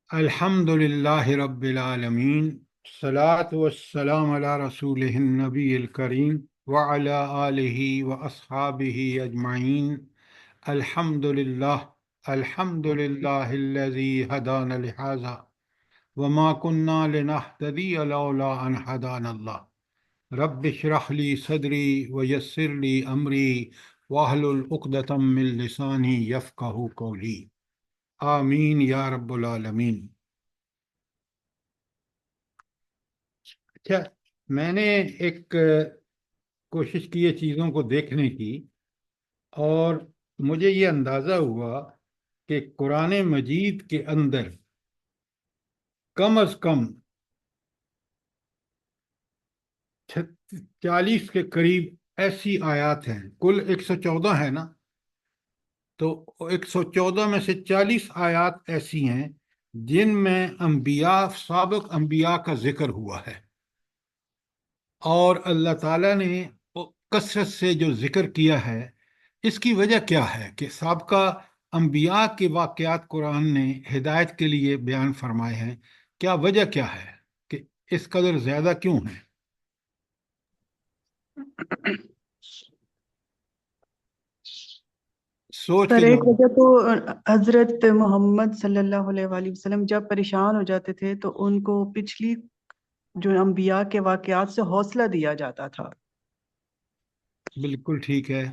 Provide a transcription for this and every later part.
الحمد للہ رب العالمین، الصلاۃ والسلام علی رسولہ النبی الکریم وعلی آلہ واصحابہ اجمعین۔ الحمد للہ الحمد للہ الذی ہدانا لہذا وما كنا لنہتدی لولا ان ہدانا اللہ۔ رب اشرح لی صدری ویسر لی امری واحلل عقدۃ من لسانی یفقہوا قولی، آمین یا رب العالمین۔ اچھا، میں نے ایک کوشش کی ہے چیزوں کو دیکھنے کی، اور مجھے یہ اندازہ ہوا کہ قرآن مجید کے اندر کم از کم 40 کے قریب ایسی آیات ہیں، کل 114 ہے نا، تو 114 میں سے 40 آیات ایسی ہیں جن میں انبیاء، سابق انبیاء کا ذکر ہوا ہے، اور اللہ تعالیٰ نے کثرت سے جو ذکر کیا ہے، اس کی وجہ کیا ہے کہ سابقہ انبیاء کے واقعات قرآن نے ہدایت کے لیے بیان فرمائے ہیں؟ کیا وجہ کیا ہے کہ اس قدر زیادہ کیوں ہیں؟ سوچ سر، کے ایک جواب۔ وجہ تو حضرت محمد صلی اللہ علیہ وآلہ وسلم جب پریشان ہو جاتے تھے تو ان کو پچھلی جو انبیاء کے واقعات سے حوصلہ دیا جاتا تھا۔ بالکل ٹھیک ہے۔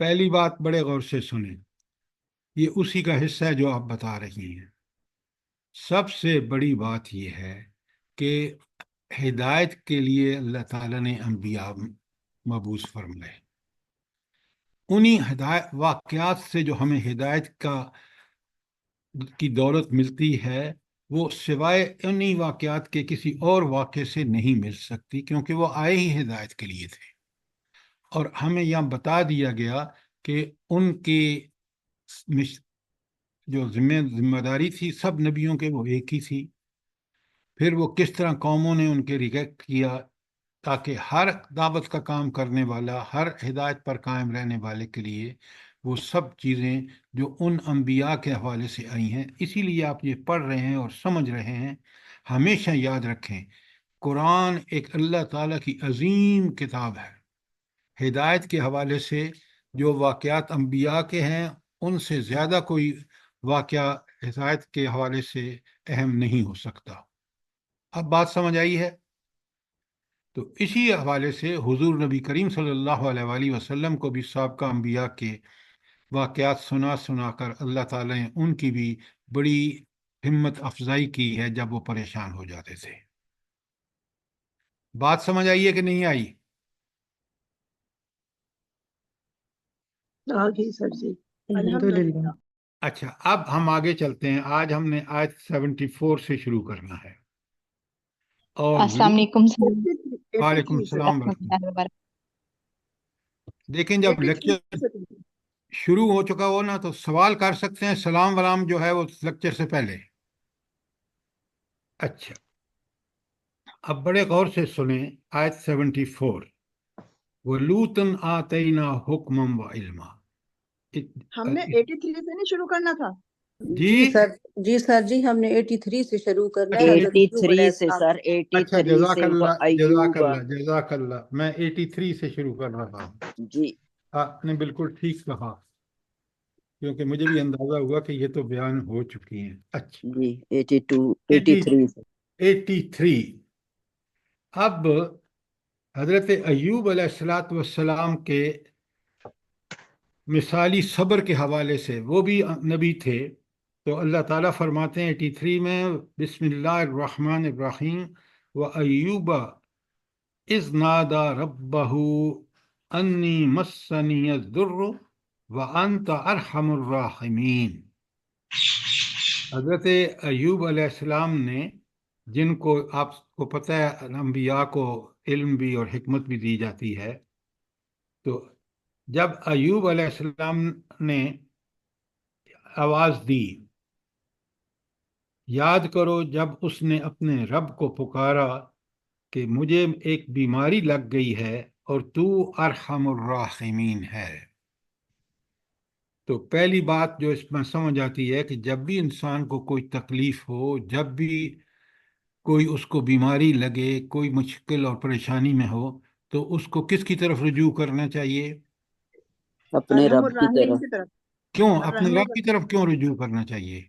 پہلی بات بڑے غور سے سنیں، یہ اسی کا حصہ ہے جو آپ بتا رہی ہیں۔ سب سے بڑی بات یہ ہے کہ ہدایت کے لیے اللہ تعالیٰ نے انبیاء مبعوث فرمائے۔ انہی ہدایت واقعات سے جو ہمیں ہدایت کی دولت ملتی ہے، وہ سوائے انہی واقعات کے کسی اور واقعے سے نہیں مل سکتی، کیونکہ وہ آئے ہی ہدایت کے لیے تھے۔ اور ہمیں یہاں بتا دیا گیا کہ ان کی جو ذمہ داری تھی سب نبیوں کے، وہ ایک ہی تھی۔ پھر وہ کس طرح قوموں نے ان کے ریجیکٹ کیا، تاکہ ہر دعوت کا کام کرنے والا، ہر ہدایت پر قائم رہنے والے کے لیے وہ سب چیزیں جو ان انبیاء کے حوالے سے آئی ہیں۔ اسی لیے آپ یہ پڑھ رہے ہیں اور سمجھ رہے ہیں۔ ہمیشہ یاد رکھیں، قرآن ایک اللہ تعالیٰ کی عظیم کتاب ہے۔ ہدایت کے حوالے سے جو واقعات انبیاء کے ہیں، ان سے زیادہ کوئی واقعہ ہدایت کے حوالے سے اہم نہیں ہو سکتا۔ اب بات سمجھ آئی ہے؟ تو اسی حوالے سے حضور نبی کریم صلی اللہ علیہ وآلہ وسلم کو بھی سابقہ انبیاء کے واقعات سنا کر اللہ تعالیٰ نے ان کی بھی بڑی ہمت افزائی کی ہے جب وہ پریشان ہو جاتے تھے۔ بات سمجھ آئی ہے کہ نہیں آئی؟ آگے سر جی، الحمدللہ۔ اچھا، اب ہم آگے چلتے ہیں۔ آج ہم نے آیت 74 سے شروع کرنا ہے، اور السلام علیکم وعلیکم السلام ورحمۃ ورحمۃ۔ اللہ وبرکاتہ۔ دیکھیں، جب لیکچر شروع ہو چکا ہو نا تو سوال کر سکتے ہیں، سلام ولام جو ہے وہ لیکچر سے پہلے۔ اچھا، اب بڑے غور سے سنیں آیت 74۔ وَلُوطًا آتَيْنَا حُکْمًا وَعِلْمًا۔ ہم نے 83 سے نہیں شروع کرنا تھا؟ جی سر جی، ہم نے 83 سے شروع کرنا ہے۔ حضرت ایوب علیہ 83 سے السلام۔ سر، اچھا، 83 جزاک سے اللہ جزاک ایوب۔ اللہ جزاک اللہ، میں 83 سے شروع کر رہا ہوں۔ جی آپ نے بالکل ٹھیک کہا، کیونکہ مجھے بھی اندازہ ہوا کہ یہ تو بیان ہو چکی ہیں۔ اچھا، جی 83 سے۔ 83۔ اب حضرت ایوب علیہ السلام کے مثالی صبر کے حوالے سے، وہ بھی نبی تھے، تو اللہ تعالیٰ فرماتے ہیں 83 میں، بسم اللہ الرحمن الرحیم، وَأَيُّوبَ إِذْ نَادَى رَبَّهُ أَنِّي مَسَّنِيَ الضُّرُّ وَأَنْتَ أَرْحَمُ الرَّاحِمِينَ۔ حضرت ایوب علیہ السلام نے، جن کو آپ کو پتہ ہے انبیاء کو علم بھی اور حکمت بھی دی جاتی ہے، تو جب ایوب علیہ السلام نے آواز دی، یاد کرو جب اس نے اپنے رب کو پکارا کہ مجھے ایک بیماری لگ گئی ہے اور تو ارحم الراحمین ہے۔ تو پہلی بات جو اس میں سمجھ آتی ہے کہ جب بھی انسان کو کوئی تکلیف ہو، جب بھی کوئی اس کو بیماری لگے، کوئی مشکل اور پریشانی میں ہو، تو اس کو کس کی طرف رجوع کرنا چاہیے؟ اپنے ارحم رب کی الراحمین طرف. کی طرف. کیوں اپنے الرحیم رب کی طرف کیوں رجوع کرنا چاہیے؟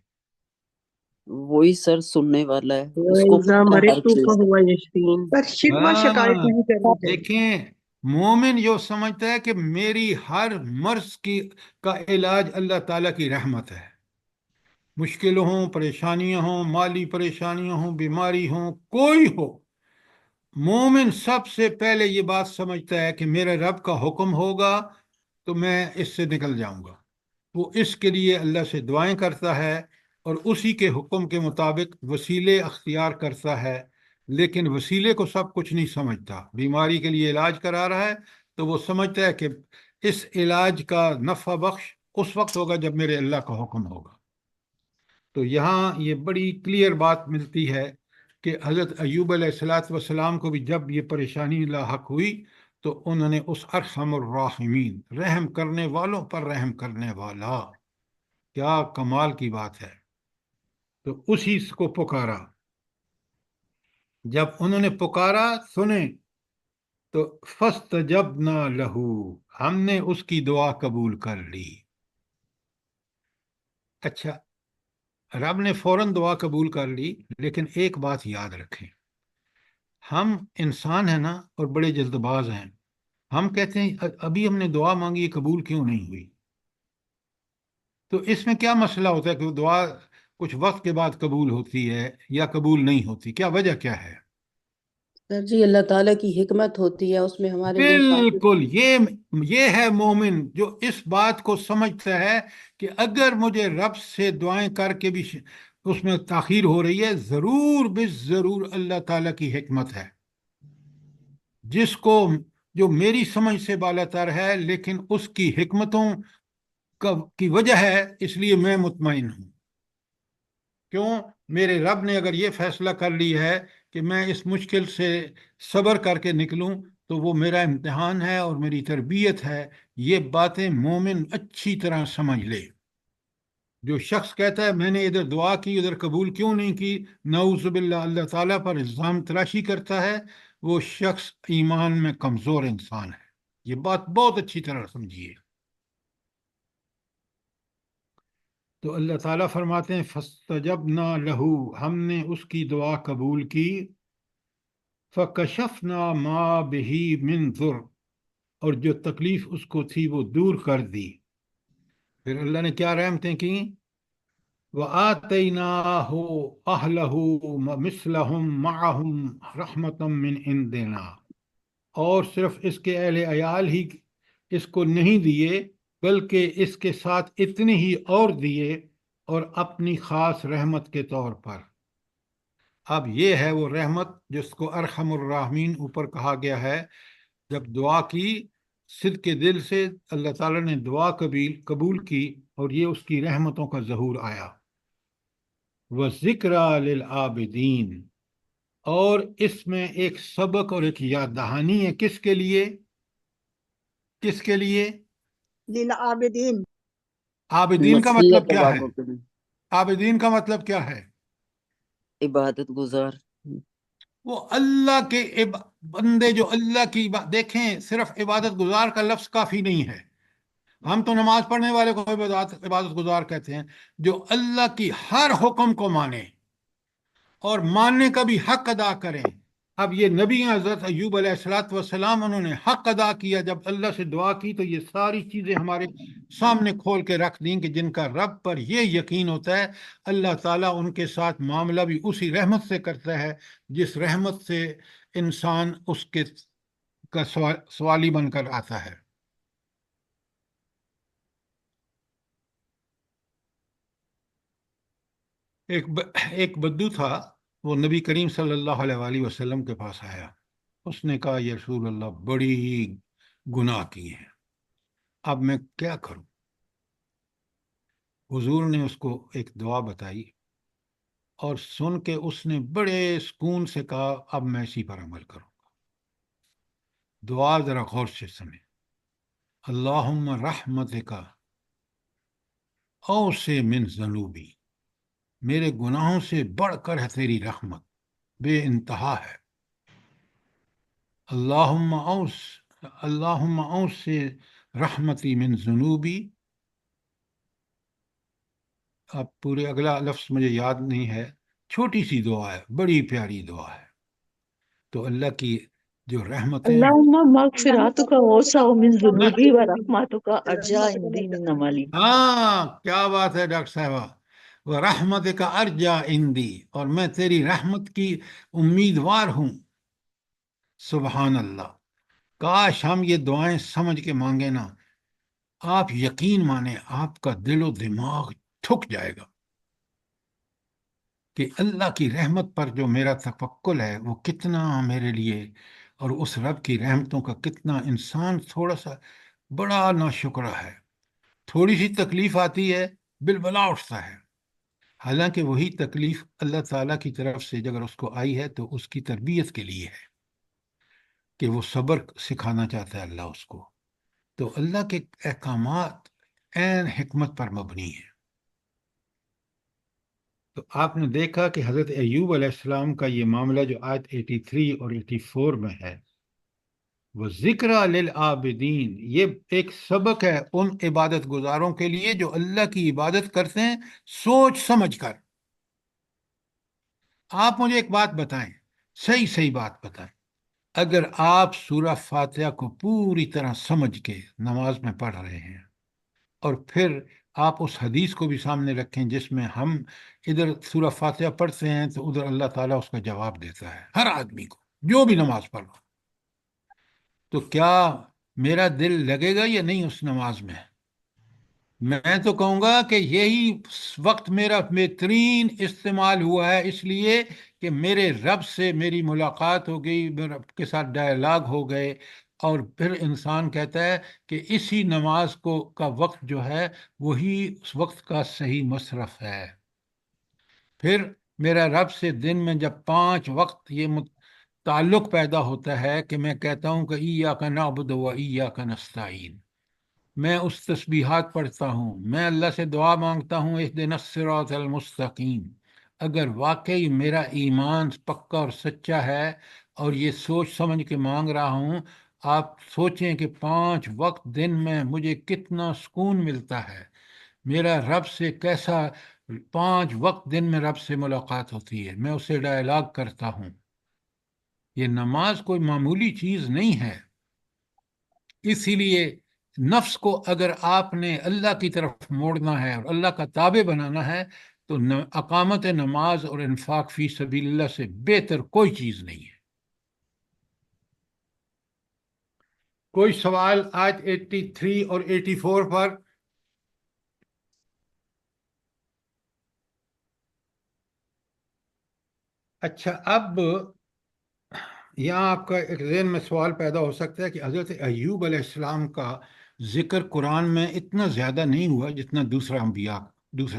وہی سر سننے والا ہے، اس کو وَإِذَا پتہ ہے ہر مَرِضْتُ چیز. فَهُوَ يَشْفِينِ. بس شکوہ شکایت ہاں، نہیں کرنی چاہیے. دیکھیں، مومن جو سمجھتا ہے کہ میری ہر مرض کا علاج اللہ تعالیٰ کی رحمت ہے، مشکل ہوں، پریشانیاں ہوں، مالی پریشانیاں ہوں، بیماری ہوں، کوئی ہو، مومن سب سے پہلے یہ بات سمجھتا ہے کہ میرے رب کا حکم ہوگا تو میں اس سے نکل جاؤں گا۔ وہ اس کے لیے اللہ سے دعائیں کرتا ہے اور اسی کے حکم کے مطابق وسیلے اختیار کرتا ہے، لیکن وسیلے کو سب کچھ نہیں سمجھتا۔ بیماری کے لیے علاج کرا رہا ہے تو وہ سمجھتا ہے کہ اس علاج کا نفع بخش اس وقت ہوگا جب میرے اللہ کا حکم ہوگا۔ تو یہاں یہ بڑی کلیئر بات ملتی ہے کہ حضرت ایوب علیہ السلام کو بھی جب یہ پریشانی لاحق ہوئی تو انہوں نے اس ارحم الراحمین، رحم کرنے والوں پر رحم کرنے والا، کیا کمال کی بات ہے، تو اسی کو پکارا۔ جب انہوں نے پکارا، سنیں، تو فاستجبنا لہو، ہم نے اس کی دعا قبول کر لی۔ اچھا، رب نے فوراً دعا قبول کر لی، لیکن ایک بات یاد رکھیں، ہم انسان ہیں نا اور بڑے جلد باز ہیں۔ ہم کہتے ہیں ابھی ہم نے دعا مانگی، قبول کیوں نہیں ہوئی؟ تو اس میں کیا مسئلہ ہوتا ہے کہ وہ دعا کچھ وقت کے بعد قبول ہوتی ہے یا قبول نہیں ہوتی؟ کیا وجہ کیا ہے؟ سر جی اللہ تعالیٰ کی حکمت ہوتی ہے، اس میں ہمارے لیے خاص. بالکل، یہ ہے مومن جو اس بات کو سمجھتا ہے کہ اگر مجھے رب سے دعائیں کر کے بھی اس میں تاخیر ہو رہی ہے، ضرور ضرور اللہ تعالیٰ کی حکمت ہے، جس کو جو میری سمجھ سے بالا تر ہے، لیکن اس کی حکمتوں کی وجہ ہے، اس لیے میں مطمئن ہوں۔ کیوں؟ میرے رب نے اگر یہ فیصلہ کر لی ہے کہ میں اس مشکل سے صبر کر کے نکلوں تو وہ میرا امتحان ہے اور میری تربیت ہے۔ یہ باتیں مومن اچھی طرح سمجھ لے۔ جو شخص کہتا ہے میں نے ادھر دعا کی ادھر قبول کیوں نہیں کی، نعوذ باللہ اللہ تعالیٰ پر الزام تراشی کرتا ہے، وہ شخص ایمان میں کمزور انسان ہے۔ یہ بات بہت اچھی طرح سمجھیے۔ تو اللہ تعالیٰ فرماتے ہیں فاستجبنا لہو، ہم نے اس کی دعا قبول کی، فکشفنا ما بہی من ضر، اور جو تکلیف اس کو تھی وہ دور کر دی۔ پھر اللہ نے کیا رحمتیں کی؟ وَآتَيْنَاهُ أَهْلَهُ وَمِثْلَهُمْ مَعَهُمْ رَحْمَةً مِّنْ عِنْدِنَا، اور صرف اس کے اہل عیال ہی اس کو نہیں دیے، بلکہ اس کے ساتھ اتنے ہی اور دیے، اور اپنی خاص رحمت کے طور پر۔ اب یہ ہے وہ رحمت جس کو ارحم الراحمین اوپر کہا گیا ہے۔ جب دعا کی صدق کے دل سے، اللہ تعالیٰ نے دعا قبول کی اور یہ اس کی رحمتوں کا ظہور آیا۔ وَذِكْرَى لِلْعَابِدِينَ، اور اس میں ایک سبق اور ایک یاد دہانی ہے، کس کے لیے؟ کس کے لیے؟ للعابدین. عابدین کا نصیحت مطلب کیا ہے؟ والوں کے لیے، عابدین کا مطلب کیا ہے؟ عبادت گزار. وہ اللہ کے بندے جو اللہ کی دیکھیں، صرف عبادت گزار کا لفظ کافی نہیں ہے۔ ہم تو نماز پڑھنے والے کو عبادت گزار کہتے ہیں، جو اللہ کی ہر حکم کو مانے اور ماننے کا بھی حق ادا کریں۔ اب یہ نبی حضرت ایوب علیہ السلام انہوں نے حق ادا کیا، جب اللہ سے دعا کی تو یہ ساری چیزیں ہمارے سامنے کھول کے رکھ دیں کہ جن کا رب پر یہ یقین ہوتا ہے اللہ تعالیٰ ان کے ساتھ معاملہ بھی اسی رحمت سے کرتا ہے جس رحمت سے انسان اس کے کا سوالی بن کر آتا ہے۔ ایک بدو تھا، وہ نبی کریم صلی اللہ علیہ وآلہ وسلم کے پاس آیا، اس نے کہا یا رسول اللہ بڑی گناہ کی ہیں، اب میں کیا کروں؟ حضور نے اس کو ایک دعا بتائی اور سن کے اس نے بڑے سکون سے کہا اب میں اسی پر عمل کروں گا۔ دعا ذرا غور سے سنیں، اللہم رحمتک او سے من ذنوبی، میرے گناہوں سے بڑھ کر ہے تیری رحمت، بے انتہا ہے۔ اللہم اوس، اللہم اوس سے رحمتی من ذنوبی۔ اب پورے اگلا لفظ مجھے یاد نہیں ہے، چھوٹی سی دعا ہے، بڑی پیاری دعا ہے۔ تو اللہ کی جو رحمتیں ہیں، اللهم مغفراتك اوسع من نہ ذنوبي ورحمتك ارجى عندي من عملي۔ ہاں کیا بات ہے ڈاکٹر صاحبہ، وہ رحمت کا ارجا اندی، اور میں تیری رحمت کی امیدوار ہوں۔ سبحان اللہ، کاش ہم یہ دعائیں سمجھ کے مانگے نا، آپ یقین مانیں آپ کا دل و دماغ ٹھک جائے گا کہ اللہ کی رحمت پر جو میرا توکل ہے وہ کتنا میرے لیے، اور اس رب کی رحمتوں کا کتنا انسان تھوڑا سا بڑا ناشکرہ ہے۔ تھوڑی سی تکلیف آتی ہے بالبلا اٹھتا ہے، حالانکہ وہی تکلیف اللہ تعالیٰ کی طرف سے اگر اس کو آئی ہے تو اس کی تربیت کے لیے ہے، کہ وہ صبر سکھانا چاہتا ہے اللہ اس کو۔ تو اللہ کے احکامات عین حکمت پر مبنی ہیں۔ تو آپ نے دیکھا کہ حضرت ایوب علیہ السلام کا یہ معاملہ جو آیت 83 اور 84 میں ہے، وہ ذکر للعابدین، یہ ایک سبق ہے ان عبادت گزاروں کے لیے جو اللہ کی عبادت کرتے ہیں سوچ سمجھ کر۔ آپ مجھے ایک بات بتائیں، صحیح صحیح بات بتائیں، اگر آپ سورہ فاتحہ کو پوری طرح سمجھ کے نماز میں پڑھ رہے ہیں، اور پھر آپ اس حدیث کو بھی سامنے رکھیں جس میں ہم ادھر سورہ فاتحہ پڑھتے ہیں تو ادھر اللہ تعالیٰ اس کا جواب دیتا ہے ہر آدمی کو جو بھی نماز پڑھ رہا، تو کیا میرا دل لگے گا یا نہیں اس نماز میں؟ میں تو کہوں گا کہ یہی وقت میرا بہترین استعمال ہوا ہے، اس لیے کہ میرے رب سے میری ملاقات ہو گئی، میرے رب کے ساتھ ڈائلاگ ہو گئے، اور پھر انسان کہتا ہے کہ اسی نماز کو کا وقت جو ہے وہی اس وقت کا صحیح مصرف ہے۔ پھر میرا رب سے دن میں جب 5 وقت یہ تعلق پیدا ہوتا ہے کہ میں کہتا ہوں کہ ایاک نعبد و ایاک نستعین، میں اس تسبیحات پڑھتا ہوں، میں اللہ سے دعا مانگتا ہوں اہدنا الصراط المستقیم۔ اگر واقعی میرا ایمان پکا اور سچا ہے اور یہ سوچ سمجھ کے مانگ رہا ہوں، آپ سوچیں کہ 5 وقت دن میں مجھے کتنا سکون ملتا ہے، میرا رب سے کیسا 5 وقت دن میں رب سے ملاقات ہوتی ہے، میں اسے ڈائلاگ کرتا ہوں۔ یہ نماز کوئی معمولی چیز نہیں ہے، اسی لیے نفس کو اگر آپ نے اللہ کی طرف موڑنا ہے اور اللہ کا تابع بنانا ہے تو اقامت نماز اور انفاق فی سبیل اللہ سے بہتر کوئی چیز نہیں ہے۔ کوئی سوال آج 83 اور 84 پر؟ اچھا، اب یہاں آپ کا ایک ذہن میں سوال پیدا ہو سکتا ہے کہ حضرت ایوب علیہ السلام کا ذکر قرآن میں اتنا زیادہ نہیں ہوا جتنا دوسرے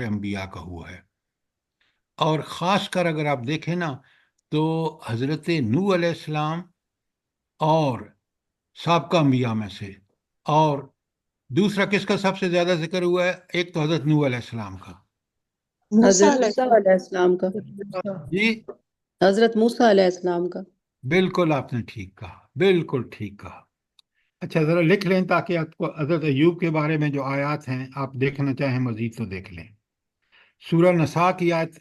انبیاء کا ہوا ہے، اور خاص کر اگر آپ دیکھیں نا تو حضرت نوح علیہ السلام اور سابقہ انبیاء میں سے، اور دوسرا کس کا سب سے زیادہ ذکر ہوا ہے؟ ایک تو حضرت نوح علیہ السلام کا، حضرت موسیٰ علیہ السلام کا، جی حضرت موسیٰ علیہ السلام کا۔ بالکل آپ نے ٹھیک کہا، بالکل ٹھیک کہا۔ اچھا ذرا لکھ لیں تاکہ آپ کو حضرت ایوب کے بارے میں جو آیات ہیں آپ دیکھنا چاہیں مزید تو دیکھ لیں۔ سورہ نساء کی آیت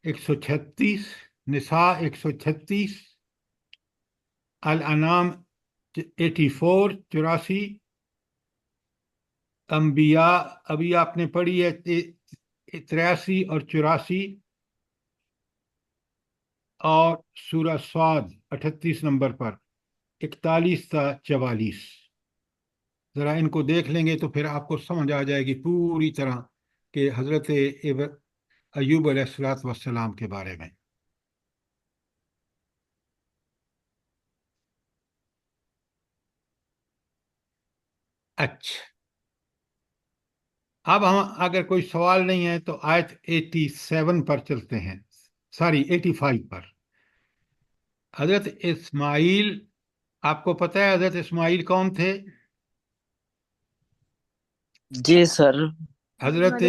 136، نساء 136، الانعام 84 84، انبیاء ابھی آپ نے پڑھی ہے 83 اور 84، اور سورہ صاد 38 نمبر پر 41 تا 44۔ ذرا ان کو دیکھ لیں گے تو پھر آپ کو سمجھ آ جائے گی پوری طرح کہ حضرت ایوب علیہ السلام کے بارے میں۔ اچھا، اب ہم اگر کوئی سوال نہیں ہے تو آیت 87 پر چلتے ہیں، سوری 85 پر۔ حضرت اسماعیل، آپ کو پتہ ہے حضرت اسماعیل کون تھے؟ جی سر، حضرت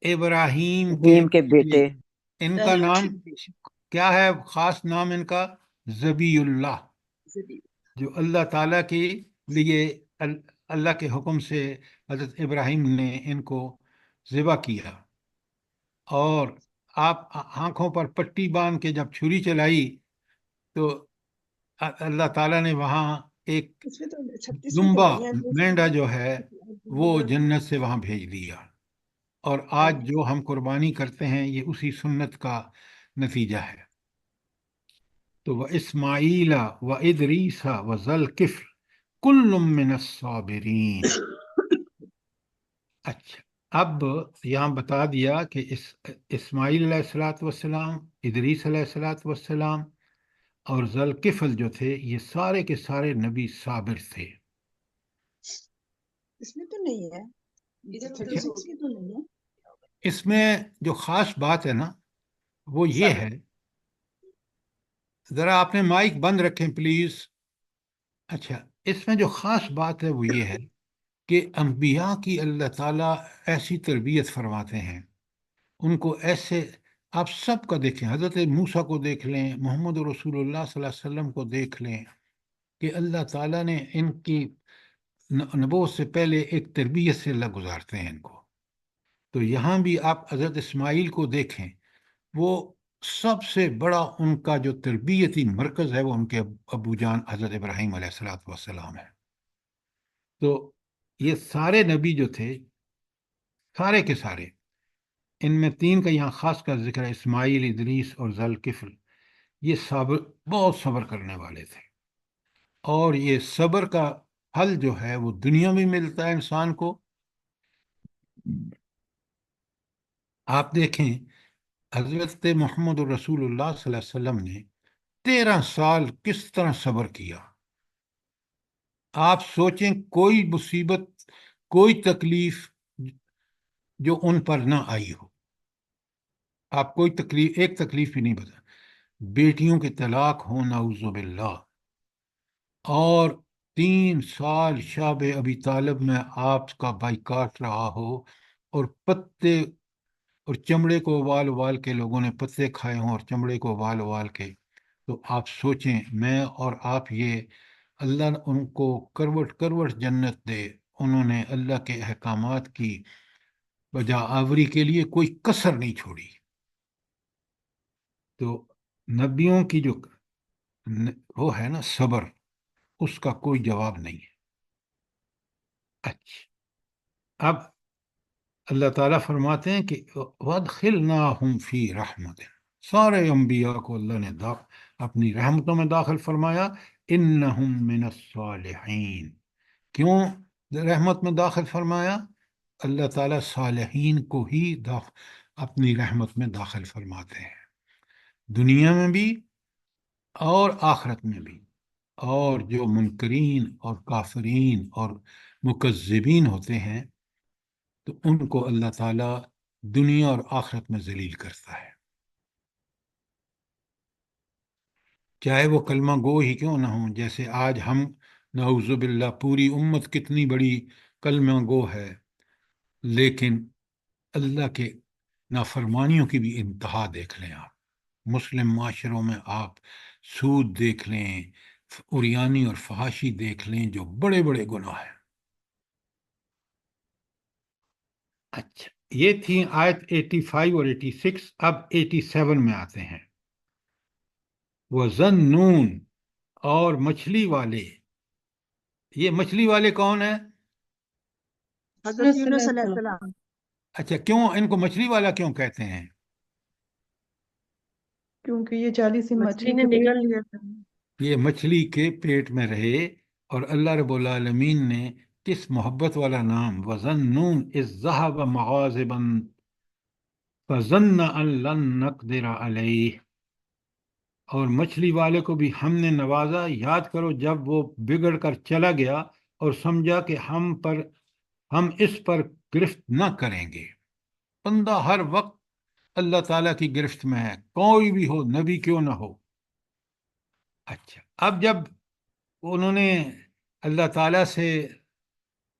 ابراہیم ابراہیم کے بیٹے ان کا نام کیا ہے؟ خاص نام ان کا ذبی اللہ، جو اللہ تعالیٰ کے لیے اللہ کے حکم سے حضرت ابراہیم نے ان کو ذبح کیا، اور آپ آنکھوں پر پٹی باندھ کے جب چھری چلائی تو اللہ تعالیٰ نے وہاں ایک دمبا مینڈا جو ہے وہ جنت سے وہاں بھیج دیا، اور آج جو ہم قربانی کرتے ہیں یہ اسی سنت کا نتیجہ ہے۔ تو وہ اسماعیل و ادریس و ذوالکفل کل من الصابرین۔ اچھا، اب یہاں بتا دیا کہ اسماعیل علیہ الصلوۃ والسلام، ادریس علیہ الصلوۃ والسلام اور ذوالکفل جو تھے یہ سارے کے سارے نبی صابر تھے۔ اس میں تو نہیں ہے، 36 کی تو نہیں ہے۔ اس میں جو خاص بات ہے نا وہ یہ ہے، ذرا آپ نے مائک بند رکھیں پلیز۔ اچھا، اس میں جو خاص بات ہے وہ یہ ہے کہ انبیاء کی اللہ تعالیٰ ایسی تربیت فرماتے ہیں، ان کو ایسے، آپ سب کا دیکھیں، حضرت موسیٰ کو دیکھ لیں، محمد رسول اللہ صلی اللہ علیہ وسلم کو دیکھ لیں، کہ اللہ تعالیٰ نے ان کی نبوت سے پہلے ایک تربیت سے اللہ گزارتے ہیں ان کو۔ تو یہاں بھی آپ حضرت اسماعیل کو دیکھیں، وہ سب سے بڑا ان کا جو تربیتی مرکز ہے وہ ان کے ابو جان حضرت ابراہیم علیہ الصلوۃ والسلام ہے۔ تو یہ سارے نبی جو تھے، سارے کے سارے، ان میں تین کا یہاں خاص کا ذکر ہے، اسماعیل، ادریس اور ذوالکفل، یہ صبر، بہت صبر کرنے والے تھے، اور یہ صبر کا پھل جو ہے وہ دنیا میں ملتا ہے انسان کو۔ آپ دیکھیں حضرت محمد رسول اللہ صلی اللہ علیہ وسلم نے 13 سال کس طرح صبر کیا۔ آپ سوچیں کوئی مصیبت، کوئی تکلیف جو ان پر نہ آئی ہو، آپ کوئی تکلیف، ایک تکلیف بھی نہیں بتا، بیٹیوں کے طلاق ہو نعوذ باللہ، اور 3 سال شاب ابی طالب میں آپ کا بائیکاٹ رہا ہو، اور پتے اور چمڑے کو ابال ابال کے لوگوں نے پتے کھائے ہوں اور چمڑے کو ابال ابال کے، تو آپ سوچیں میں اور آپ، یہ اللہ ان کو کروٹ کروٹ جنت دے، انہوں نے اللہ کے احکامات کی بجا آوری کے لیے کوئی کسر نہیں چھوڑی۔ تو نبیوں کی جو وہ ہے نا صبر، اس کا کوئی جواب نہیں ہے۔ اچھا، اب اللہ تعالیٰ فرماتے ہیں کہ وَأَدْخِلْنَاهُمْ فِي رَحْمَتٍ، سارے انبیاء کو اللہ نے اپنی رحمتوں میں داخل فرمایا، إِنَّهُمْ مِنَ الصَّالِحِينَ۔ کیوں رحمت میں داخل فرمایا؟ اللہ تعالیٰ صالحین کو ہی اپنی رحمت میں داخل فرماتے ہیں، دنیا میں بھی اور آخرت میں بھی۔ اور جو منکرین اور کافرین اور مکذبین ہوتے ہیں تو ان کو اللہ تعالیٰ دنیا اور آخرت میں ذلیل کرتا ہے، چاہے وہ کلمہ گو ہی کیوں نہ ہوں۔ جیسے آج ہم نعوذ باللہ پوری امت کتنی بڑی کلمہ گو ہے، لیکن اللہ کے نافرمانیوں کی بھی انتہا دیکھ لیں آپ، مسلم معاشروں میں آپ سود دیکھ لیں، عریانی اور فحاشی دیکھ لیں، جو بڑے بڑے گناہ ہیں۔ اچھا، یہ تھی آیت 85 اور 86۔ اب 87 میں آتے ہیں۔ وَظَنُّونَ، اور مچھلی والے۔ یہ مچھلی والے کون ہیں؟ حضرت یونس علیہ السلام۔ اچھا، کیوں ان کو مچھلی والا کیوں کہتے ہیں؟ کیونکہ یہ 40 مچھلی مچھلی نے کے پیٹ نگل لیا تھا۔ یہ مچھلی کے پیٹ میں رہے، اور اللہ رب العالمین نے کس محبت والا نام، وَظَنُّونَ إِذْ ذَهَبَ مُغَاضِبًا فَظَنَّ أَن لَّن نَّقْدِرَ عَلَيْهِ، اور مچھلی والے کو بھی ہم نے نوازا، یاد کرو جب وہ بگڑ کر چلا گیا اور سمجھا کہ ہم اس پر گرفت نہ کریں گے۔ بندہ ہر وقت اللہ تعالیٰ کی گرفت میں ہے، کوئی بھی ہو، نبی کیوں نہ ہو۔ اچھا، اب جب انہوں نے اللہ تعالیٰ سے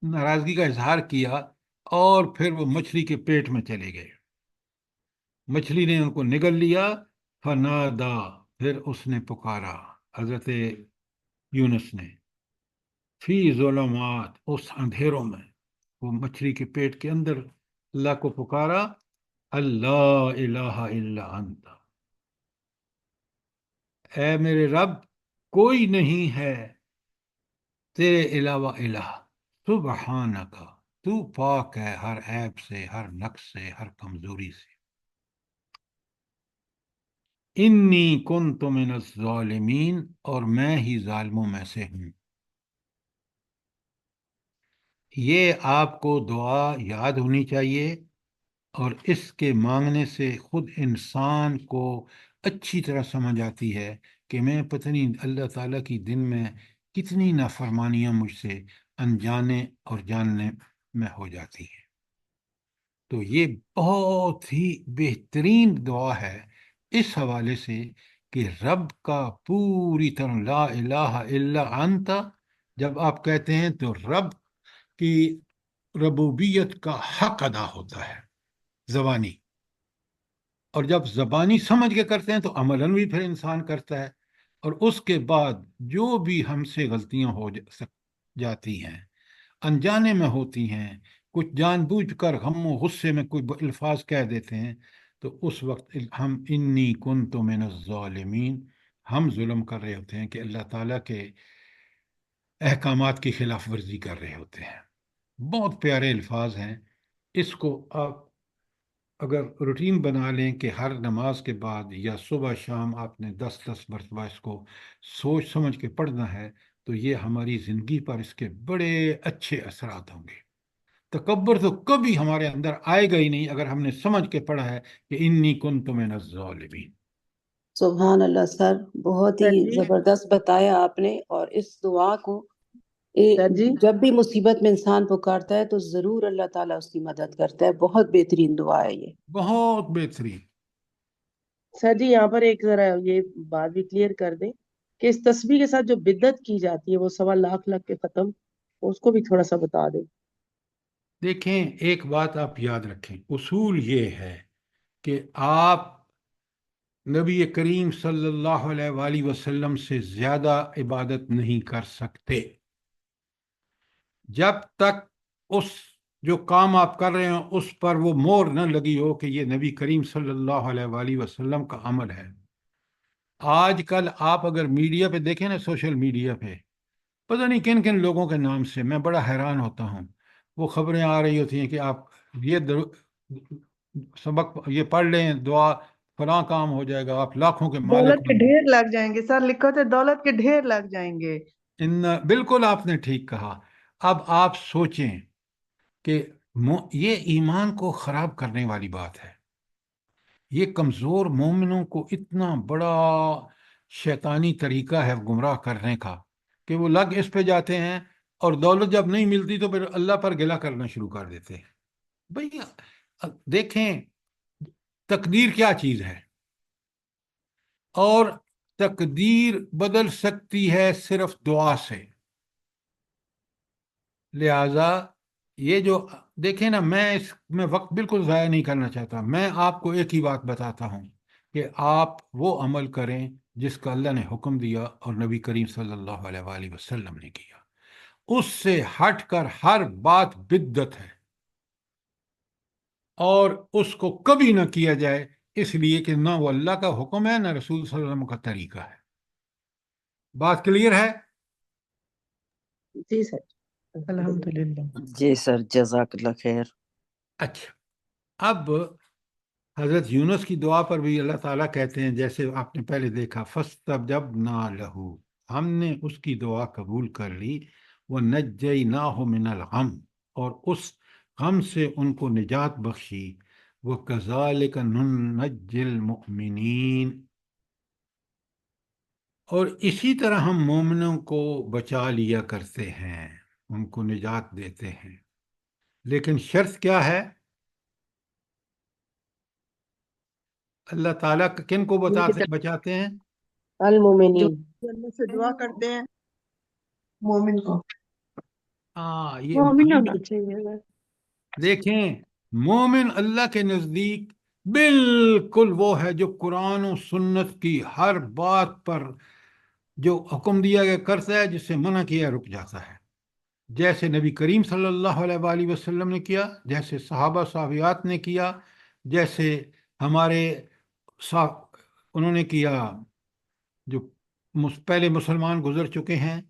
ناراضگی کا اظہار کیا اور پھر وہ مچھلی کے پیٹ میں چلے گئے، مچھلی نے ان کو نگل لیا، فنادا، پھر اس نے پکارا حضرت یونس نے، فی ظلمات، اس اندھیروں میں، وہ مچھلی کے پیٹ کے اندر اللہ کو پکارا، اللہ الہ الا انت، اے میرے رب کوئی نہیں ہے تیرے علاوہ الہ، سبحانک، تو پاک ہے ہر عیب سے، ہر نقص سے، ہر کمزوری سے، انی کنت من الظالمین، اور میں ہی ظالموں میں سے ہوں۔ یہ آپ کو دعا یاد ہونی چاہیے، اور اس کے مانگنے سے خود انسان کو اچھی طرح سمجھ آتی ہے کہ میں پتہ نہیں اللہ تعالیٰ کی دن میں کتنی نافرمانیاں مجھ سے انجانے اور جاننے میں ہو جاتی ہیں۔ تو یہ بہت ہی بہترین دعا ہے اس حوالے سے کہ رب کا پوری طرح لا الہ الا انت جب آپ کہتے ہیں تو رب کی ربوبیت کا حق ادا ہوتا ہے زبانی، اور جب زبانی سمجھ کے کرتے ہیں تو عملاً بھی پھر انسان کرتا ہے، اور اس کے بعد جو بھی ہم سے غلطیاں ہو جاتی ہیں، انجانے میں ہوتی ہیں، کچھ جان بوجھ کر غم و غصے میں کوئی الفاظ کہہ دیتے ہیں، تو اس وقت ہم انی کنت من الظالمین، ہم ظلم کر رہے ہوتے ہیں کہ اللہ تعالیٰ کے احکامات کی خلاف ورزی کر رہے ہوتے ہیں۔ بہت پیارے الفاظ ہیں، اس کو آپ اگر روٹین بنا لیں کہ ہر نماز کے بعد یا صبح شام آپ نے 10 مرتبہ اس کو سوچ سمجھ کے پڑھنا ہے، تو یہ ہماری زندگی پر اس کے بڑے اچھے اثرات ہوں گے۔ تکبر تو کبھی ہمارے اندر آئے گا ہی نہیں اگر ہم نے سمجھ کے پڑھا ہے کہ انی کنت من الظالمین۔ سبحان اللہ سر، بہت ہی سر جی زبردست بتایا آپ نے، اور اس دعا کو سر جی جب بھی مصیبت میں انسان پکارتا ہے تو ضرور اللہ تعالیٰ اس کی مدد کرتا ہے۔ بہت بہترین دعا ہے یہ۔ بہت بہترین۔ سر جی یہاں پر ایک ذرا یہ بات بھی کلیئر کر دیں کہ اس تسبیح کے ساتھ جو بدعت کی جاتی ہے وہ 1.25 لاکھ کے ختم، اس کو بھی تھوڑا سا بتا دیں۔ دیکھیں ایک بات آپ یاد رکھیں، اصول یہ ہے کہ آپ نبی کریم صلی اللہ علیہ وآلہ وسلم سے زیادہ عبادت نہیں کر سکتے جب تک اس جو کام آپ کر رہے ہیں اس پر وہ مہر نہ لگی ہو کہ یہ نبی کریم صلی اللہ علیہ وآلہ وسلم کا عمل ہے۔ آج کل آپ اگر میڈیا پہ دیکھیں نا، سوشل میڈیا پہ پتہ نہیں کن کن لوگوں کے نام سے، میں بڑا حیران ہوتا ہوں، وہ خبریں آ رہی ہوتی ہیں کہ آپ یہ سبق یہ پڑھ لیں، دعا فلاں کام ہو جائے گا، آپ لاکھوں کے مالک دولت کے بن جائیں ڈھیر لگ جائیں گے سر، لکھو تھے دولت کے ڈھیر لگ جائیں گے۔ بالکل آپ نے ٹھیک کہا۔ اب آپ سوچیں کہ یہ ایمان کو خراب کرنے والی بات ہے، یہ کمزور مومنوں کو اتنا بڑا شیطانی طریقہ ہے گمراہ کرنے کا کہ وہ لگ اس پہ جاتے ہیں، اور دولت جب نہیں ملتی تو پھر اللہ پر گلہ کرنا شروع کر دیتے ہیں۔ بھئی دیکھیں تقدیر کیا چیز ہے، اور تقدیر بدل سکتی ہے صرف دعا سے۔ لہذا یہ جو دیکھیں نا، میں اس میں وقت بالکل ضائع نہیں کرنا چاہتا، میں آپ کو ایک ہی بات بتاتا ہوں کہ آپ وہ عمل کریں جس کا اللہ نے حکم دیا اور نبی کریم صلی اللہ علیہ وآلہ وسلم نے کیا، اس سے ہٹ کر ہر بات بدعت ہے، اور اس کو کبھی نہ کیا جائے، اس لیے کہ نہ وہ اللہ کا حکم ہے نہ رسول صلی اللہ علیہ وسلم کا طریقہ ہے۔ بات کلیئر ہے؟ جی سر۔ الحمدللہ۔ جی سر، جزاک اللہ خیر۔ اچھا، اب حضرت یونس کی دعا پر بھی اللہ تعالیٰ کہتے ہیں، جیسے آپ نے پہلے دیکھا، فَاسْتَجَبْنَا لَهُ، ہم نے اس کی دعا قبول کر لی، وَنَجَّيْنَاهُ مِنَ الْغَمِّ، اور اس غم سے ان کو نجات بخشی، وَكَذَلِكَ نُنَجِّي الْمُؤْمِنِينَ، اور اسی طرح ہم مومنوں کو بچا لیا کرتے ہیں، ان کو نجات دیتے ہیں، لیکن شرط کیا ہے؟ اللہ تعالیٰ کن کو بچاتے ہیں؟ جو المومنین۔ اللہ سے دعا کرتے ہیں مومن کو۔ یہ مومن ہونا چاہیے۔ دیکھیں، مومن اللہ کے نزدیک بالکل وہ ہے جو قرآن و سنت کی ہر بات پر جو حکم دیا گیا کرتا ہے، جس سے منع کیا رک جاتا ہے، جیسے نبی کریم صلی اللہ علیہ وآلہ وسلم نے کیا، جیسے صحابہ صحابیات نے کیا، جیسے ہمارے انہوں نے کیا جو پہلے مسلمان گزر چکے ہیں۔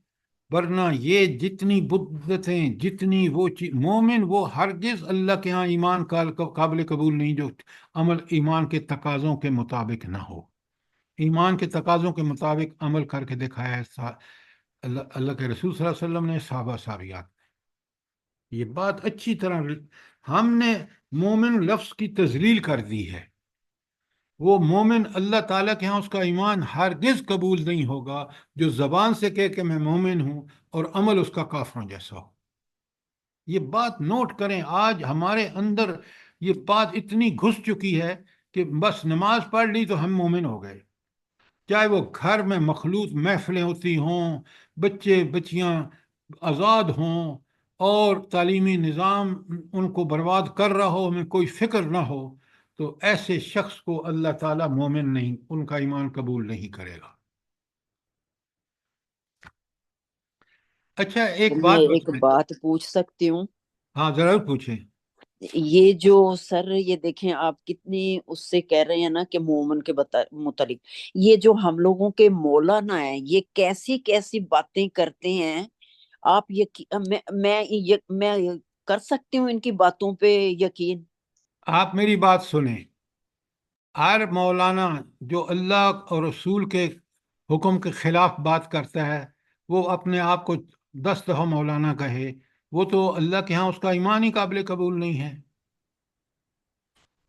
ورنہ یہ جتنی بدعتیں، جتنی وہ مومن وہ ہرگز اللہ کے ہاں ایمان قابل قبول نہیں جو عمل ایمان کے تقاضوں کے مطابق نہ ہو۔ ایمان کے تقاضوں کے مطابق عمل کر کے دکھایا ہے اللہ کے رسول صلی اللہ علیہ وسلم نے، صحابہ صحابیات نے۔ یہ بات اچھی طرح ہم نے مومن لفظ کی تذلیل کر دی ہے۔ وہ مومن اللہ تعالیٰ کے ہاں اس کا ایمان ہرگز قبول نہیں ہوگا جو زبان سے کہے کہ میں مومن ہوں اور عمل اس کا کافروں جیسا ہو۔ یہ بات نوٹ کریں، آج ہمارے اندر یہ بات اتنی گھس چکی ہے کہ بس نماز پڑھ لی تو ہم مومن ہو گئے، چاہے وہ گھر میں مخلوط محفلیں ہوتی ہوں، بچے بچیاں آزاد ہوں، اور تعلیمی نظام ان کو برباد کر رہا ہو، ہمیں کوئی فکر نہ ہو، تو ایسے شخص کو اللہ تعالیٰ مومن نہیں، ان کا ایمان قبول نہیں کرے گا۔ اچھا، ایک میں بات ایک بتائیں۔ بات پوچھ سکتی ہوں؟ ہاں، ضرور پوچھیں۔ یہ جو سر یہ دیکھیں آپ کتنی اس سے کہہ رہے ہیں نا کہ مومن کے متعلق، یہ جو ہم لوگوں کے مولانا ہیں یہ کیسی کیسی باتیں کرتے ہیں، آپ میں کر سکتی ہوں ان کی باتوں پہ یقین؟ آپ میری بات سنیں، ہر مولانا جو اللہ اور رسول کے حکم کے خلاف بات کرتا ہے، وہ اپنے آپ کو 10 دفعہ مولانا کہے، وہ تو اللہ کے ہاں اس کا ایمان ہی قابل قبول نہیں ہے۔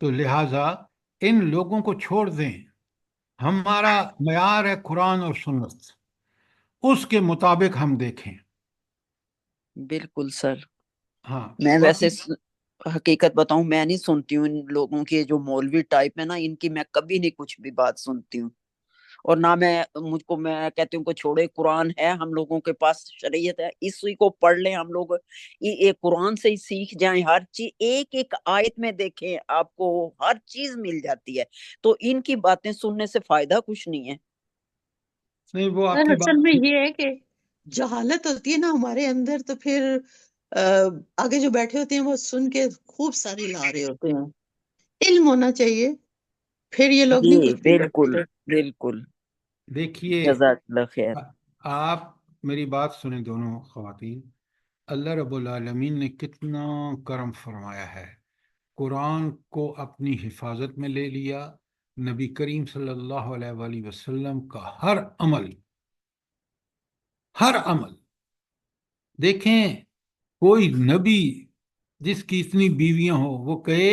تو لہٰذا ان لوگوں کو چھوڑ دیں، ہمارا معیار ہے قرآن اور سنت، اس کے مطابق ہم دیکھیں۔ بالکل سر۔ ہاں، میں ویسے باقی حقیقت بتاؤں، میں نہیں سنتی ہوں ان لوگوں کے جو مولوی ٹائپ ہے نا، ان کی میں کبھی نہیں کچھ بھی بات سنتی ہوں، اور نہ میں کہتی ہوں کہ چھوڑے، قرآن ہے ہم لوگوں کے پاس، شریعت ہے، اسی کو پڑھ لیں ہم لوگ، یہ قرآن سے ہی سیکھ جائیں ہر چیز، ایک ایک آیت میں دیکھیں آپ کو ہر چیز مل جاتی ہے، تو ان کی باتیں سننے سے فائدہ کچھ نہیں ہے۔ نہیں، وہ آپ سر کی اصل میں بات یہ ہے کہ جہالت ہوتی ہے نا ہمارے اندر، تو پھر آگے جو بیٹھے ہوتے ہیں وہ سن کے خوب ساری لا رہے ہوتے ہیں، علم ہونا چاہیے، پھر یہ لوگ نہیں جی کچھ بھی بالکل کرتے۔ بالکل، دیکھیے، جزاک اللہ خیر۔ آپ میری بات سنیں دونوں خواتین، اللہ رب العالمین نے کتنا کرم فرمایا ہے، قرآن کو اپنی حفاظت میں لے لیا، نبی کریم صلی اللہ علیہ وآلہ وسلم کا ہر عمل دیکھیں، کوئی نبی جس کی اتنی بیویاں ہو وہ کہے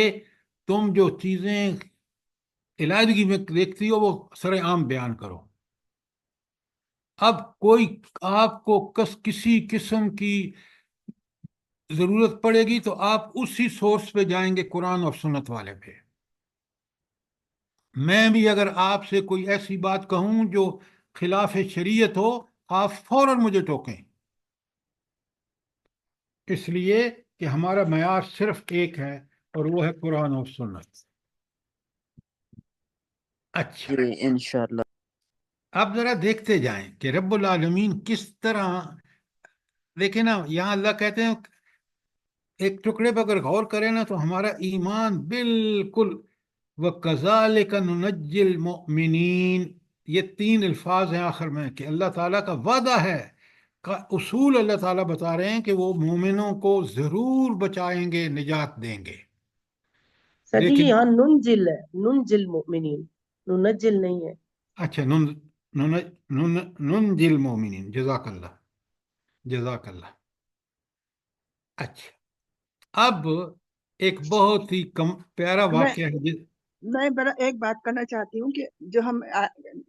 تم جو چیزیں علیحدگی میں دیکھتی ہو وہ سر عام بیان کرو۔ اب کوئی آپ کو کسی قسم کی ضرورت پڑے گی تو آپ اسی سورس پہ جائیں گے، قرآن اور سنت والے پہ۔ میں بھی اگر آپ سے کوئی ایسی بات کہوں جو خلاف شریعت ہو، آپ فوراً مجھے ٹوکیں، اس لیے کہ ہمارا معیار صرف ایک ہے اور وہ ہے قرآن اور سنت۔ اچھا، جی انشاءاللہ۔ اب ذرا دیکھتے جائیں کہ رب العالمین کس طرح، دیکھیں نا، یہاں اللہ کہتے ہیں ایک ٹکڑے پہ اگر غور کریں نا تو ہمارا ایمان بالکل وَكَذَلِكَ نُنَجِّي الْمُؤْمِنِينَ، یہ 3 الفاظ ہیں آخر میں کہ اللہ تعالیٰ کا وعدہ ہے، کا اصول اللہ تعالیٰ بتا رہے ہیں کہ وہ مومنوں کو ضرور بچائیں گے، نجات دیں گے۔ سر جی لیکن یہاں ننجل ہے، ننجل مؤمنین، ننجل نہیں ہے۔ اچھا، ننجی المومنین، جزاک اللہ، جزاک اللہ۔ اچھا، اب ایک بہت ہی پیارا میں واقعہ ہے میں بڑا ایک بات کرنا چاہتی ہوں کہ جو ہم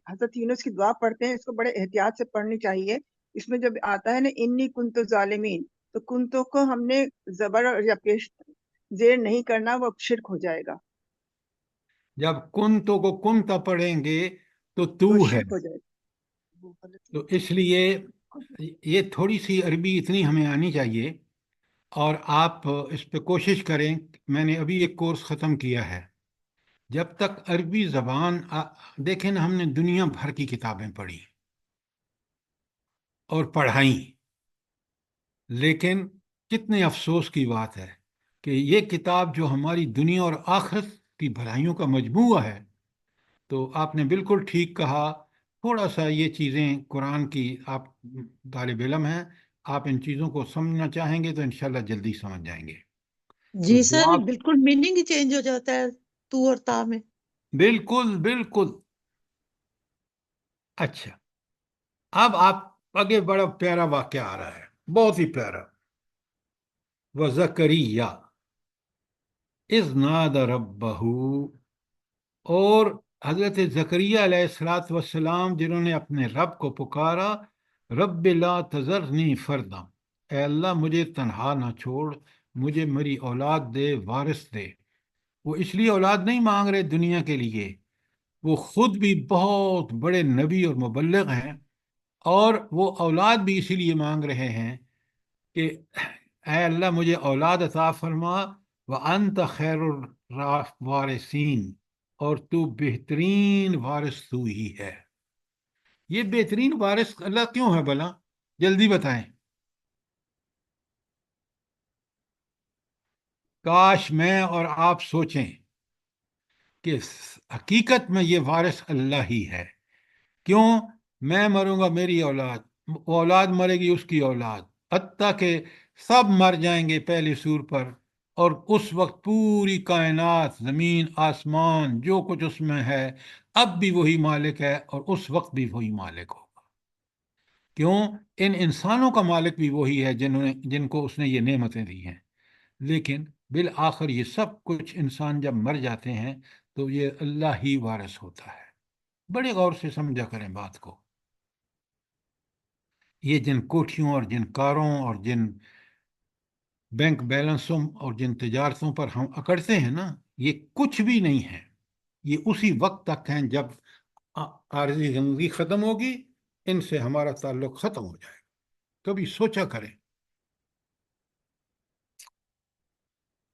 حضرت یونس کی دعا پڑھتے ہیں اس کو بڑے احتیاط سے پڑھنی چاہیے۔ اس میں جب آتا ہے نا انی کنتو ظالمین، تو کنتو کو ہم نے زبر یا پیش زیر نہیں کرنا، وہ شرک ہو جائے گا، جب کنتوں کو کنتا پڑھیں گے تو تو تو ہے، شرک ہو جائے گا۔ وہ غلط تو اس لیے یہ تھوڑی سی عربی اتنی ہمیں آنی چاہیے، اور آپ اس پہ کوشش کریں. میں نے ابھی ایک کورس ختم کیا ہے. جب تک عربی زبان دیکھیں نا، ہم نے دنیا بھر کی کتابیں پڑھی اور پڑھائیں، لیکن کتنے افسوس کی بات ہے کہ یہ کتاب جو ہماری دنیا اور آخرت کی بھلائیوں کا مجموعہ ہے. تو آپ نے بالکل ٹھیک کہا. تھوڑا سا یہ چیزیں قرآن کی، آپ طالب علم ہیں، آپ ان چیزوں کو سمجھنا چاہیں گے تو انشاءاللہ جلدی سمجھ جائیں گے. تو جی سر، دعا. بالکل میننگ ہی چینج ہو جاتا ہے تو اور تا میں. بالکل بالکل. اچھا، اب آپ آگے بڑا پیارا واقعہ آ رہا ہے، بہت ہی پیارا. وَزَكَرِيَّا اِذْ نَادَ رَبَّهُ، اور حضرت زکریا علیہ الصلوۃ والسلام جنہوں نے اپنے رب کو پکارا، رب لا تذرنی فردا، اے اللہ مجھے تنہا نہ چھوڑ، مجھے میری اولاد دے، وارث دے. وہ اس لیے اولاد نہیں مانگ رہے دنیا کے لیے، وہ خود بھی بہت بڑے نبی اور مبلغ ہیں، اور وہ اولاد بھی اسی لیے مانگ رہے ہیں کہ اے اللہ مجھے اولاد عطا فرما، وَأَنْتَ خَيْرُ الوارثین، اور تو بہترین وارث تو ہی ہے. یہ بہترین وارث اللہ کیوں ہے بھلا؟ جلدی بتائیں. کاش میں اور آپ سوچیں کہ حقیقت میں یہ وارث اللہ ہی ہے. کیوں؟ میں مروں گا، میری اولاد، وہ اولاد مرے گی، اس کی اولاد، حتیٰ کہ سب مر جائیں گے پہلے سور پر، اور اس وقت پوری کائنات، زمین آسمان جو کچھ اس میں ہے، اب بھی وہی مالک ہے اور اس وقت بھی وہی مالک ہوگا. کیوں؟ ان انسانوں کا مالک بھی وہی ہے جن کو اس نے یہ نعمتیں دی ہیں. لیکن بالآخر یہ سب کچھ انسان جب مر جاتے ہیں تو یہ اللہ ہی وارث ہوتا ہے. بڑے غور سے سمجھا کریں بات کو. یہ جن کوٹھیوں اور جن کاروں اور جن بینک بیلنسوں اور جن تجارتوں پر ہم اکڑتے ہیں نا، یہ کچھ بھی نہیں ہے. یہ اسی وقت تک ہیں جب عارضی زندگی ختم ہوگی، ان سے ہمارا تعلق ختم ہو جائے گا. کبھی سوچا کریں.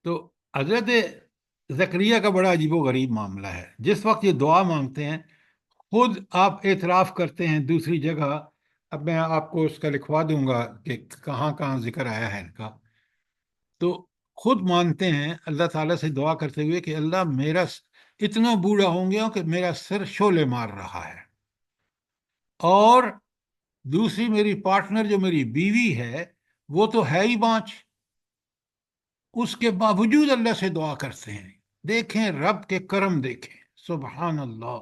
تو حضرت زکریا کا بڑا عجیب و غریب معاملہ ہے. جس وقت یہ دعا مانگتے ہیں، خود آپ اعتراف کرتے ہیں دوسری جگہ. اب میں آپ کو اس کا لکھوا دوں گا کہ کہاں کہاں ذکر آیا ہے ان کا. تو خود مانتے ہیں اللہ تعالیٰ سے دعا کرتے ہوئے کہ اللہ میرا اتنا بوڑھا ہو گیا کہ میرا سر شعلے مار رہا ہے، اور دوسری میری پارٹنر جو میری بیوی ہے وہ تو ہے ہی بانچ. اس کے باوجود اللہ سے دعا کرتے ہیں. دیکھیں رب کے کرم، دیکھیں سبحان اللہ.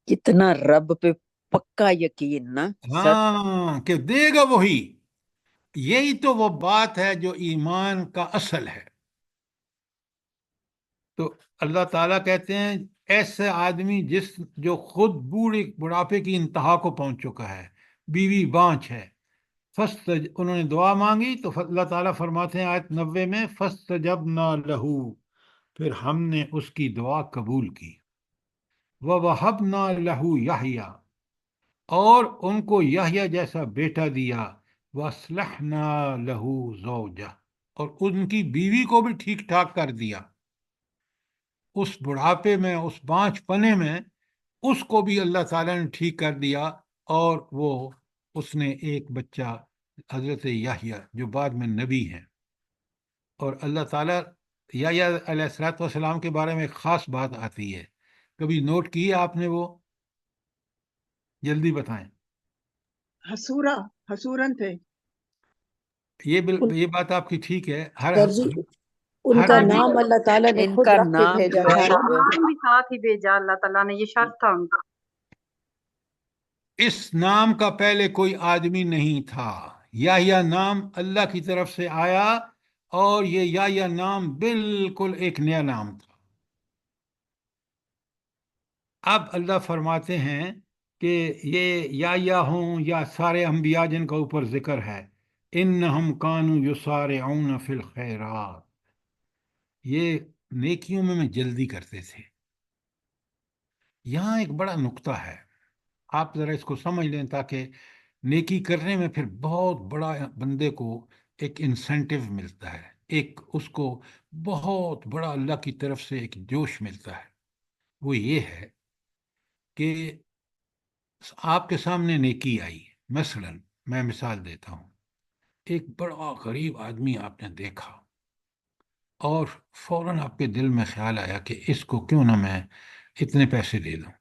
کتنا رب پہ پکا یقین نا سر. ہاں، کہ دے گا وہی. یہی تو وہ بات ہے جو ایمان کا اصل ہے. تو اللہ تعالیٰ کہتے ہیں ایسے آدمی جو خود بڑھاپے کی انتہا کو پہنچ چکا ہے، بیوی بانچ ہے، انہوں نے دعا مانگی تو اللہ تعالیٰ فرماتے ہیں آیت 90 میں، فَاسْتَجَبْنَا لَهُ، پھر ہم نے اس کی دعا قبول کی. وَوَهَبْنَا لَهُ يَحْيَىٰ، اور ان کو یحییٰ جیسا بیٹا دیا. وَأَصْلَحْنَا لَهُ زَوْجَهُ، اور ان کی بیوی کو بھی ٹھیک ٹھاک کر دیا. اس بڑھاپے میں، اس بانچ پنے میں، اس کو بھی اللہ تعالیٰ نے ٹھیک کر دیا، اور اس نے ایک بچہ حضرت یحییٰ جو بعد میں نبی ہیں. اور اللہ تعالیٰ یحییٰ علیہ الصلوۃ والسلام کے بارے میں ایک خاص بات آتی ہے، کبھی نوٹ کی ہے آپ نے؟ وہ جلدی بتائیں. حسورن تھے. یہ بات آپ کی ٹھیک ہے. سر جی، ان ہر کا نبی نام اللہ تعالیٰ نے ان خود کا رکھ کے نام بھیجا جو ہے تھا نا. نام بھی ساتھ ہی بھیجا اللہ تعالیٰ نے، یہ شرط تھا ان کا. اس نام کا پہلے کوئی آدمی نہیں تھا. یحییٰ نام اللہ کی طرف سے آیا، اور یہ یحییٰ نام بالکل ایک نیا نام تھا. اب اللہ فرماتے ہیں کہ یہ یحییٰ ہوں یا سارے انبیاء جن کا اوپر ذکر ہے، انہم کانوا یسارعون فی الخیرات، یہ نیکیوں میں جلدی کرتے تھے. یہاں ایک بڑا نقطہ ہے، آپ ذرا اس کو سمجھ لیں تاکہ نیکی کرنے میں پھر بہت بڑا بندے کو ایک انسینٹیو ملتا ہے، ایک اس کو بہت بڑا اللہ کی طرف سے ایک جوش ملتا ہے، وہ یہ ہے کہ آپ کے سامنے نیکی آئی، مثلا میں مثال دیتا ہوں، ایک بڑا غریب آدمی آپ نے دیکھا اور فوراً آپ کے دل میں خیال آیا کہ اس کو کیوں نہ میں اتنے پیسے دے دوں۔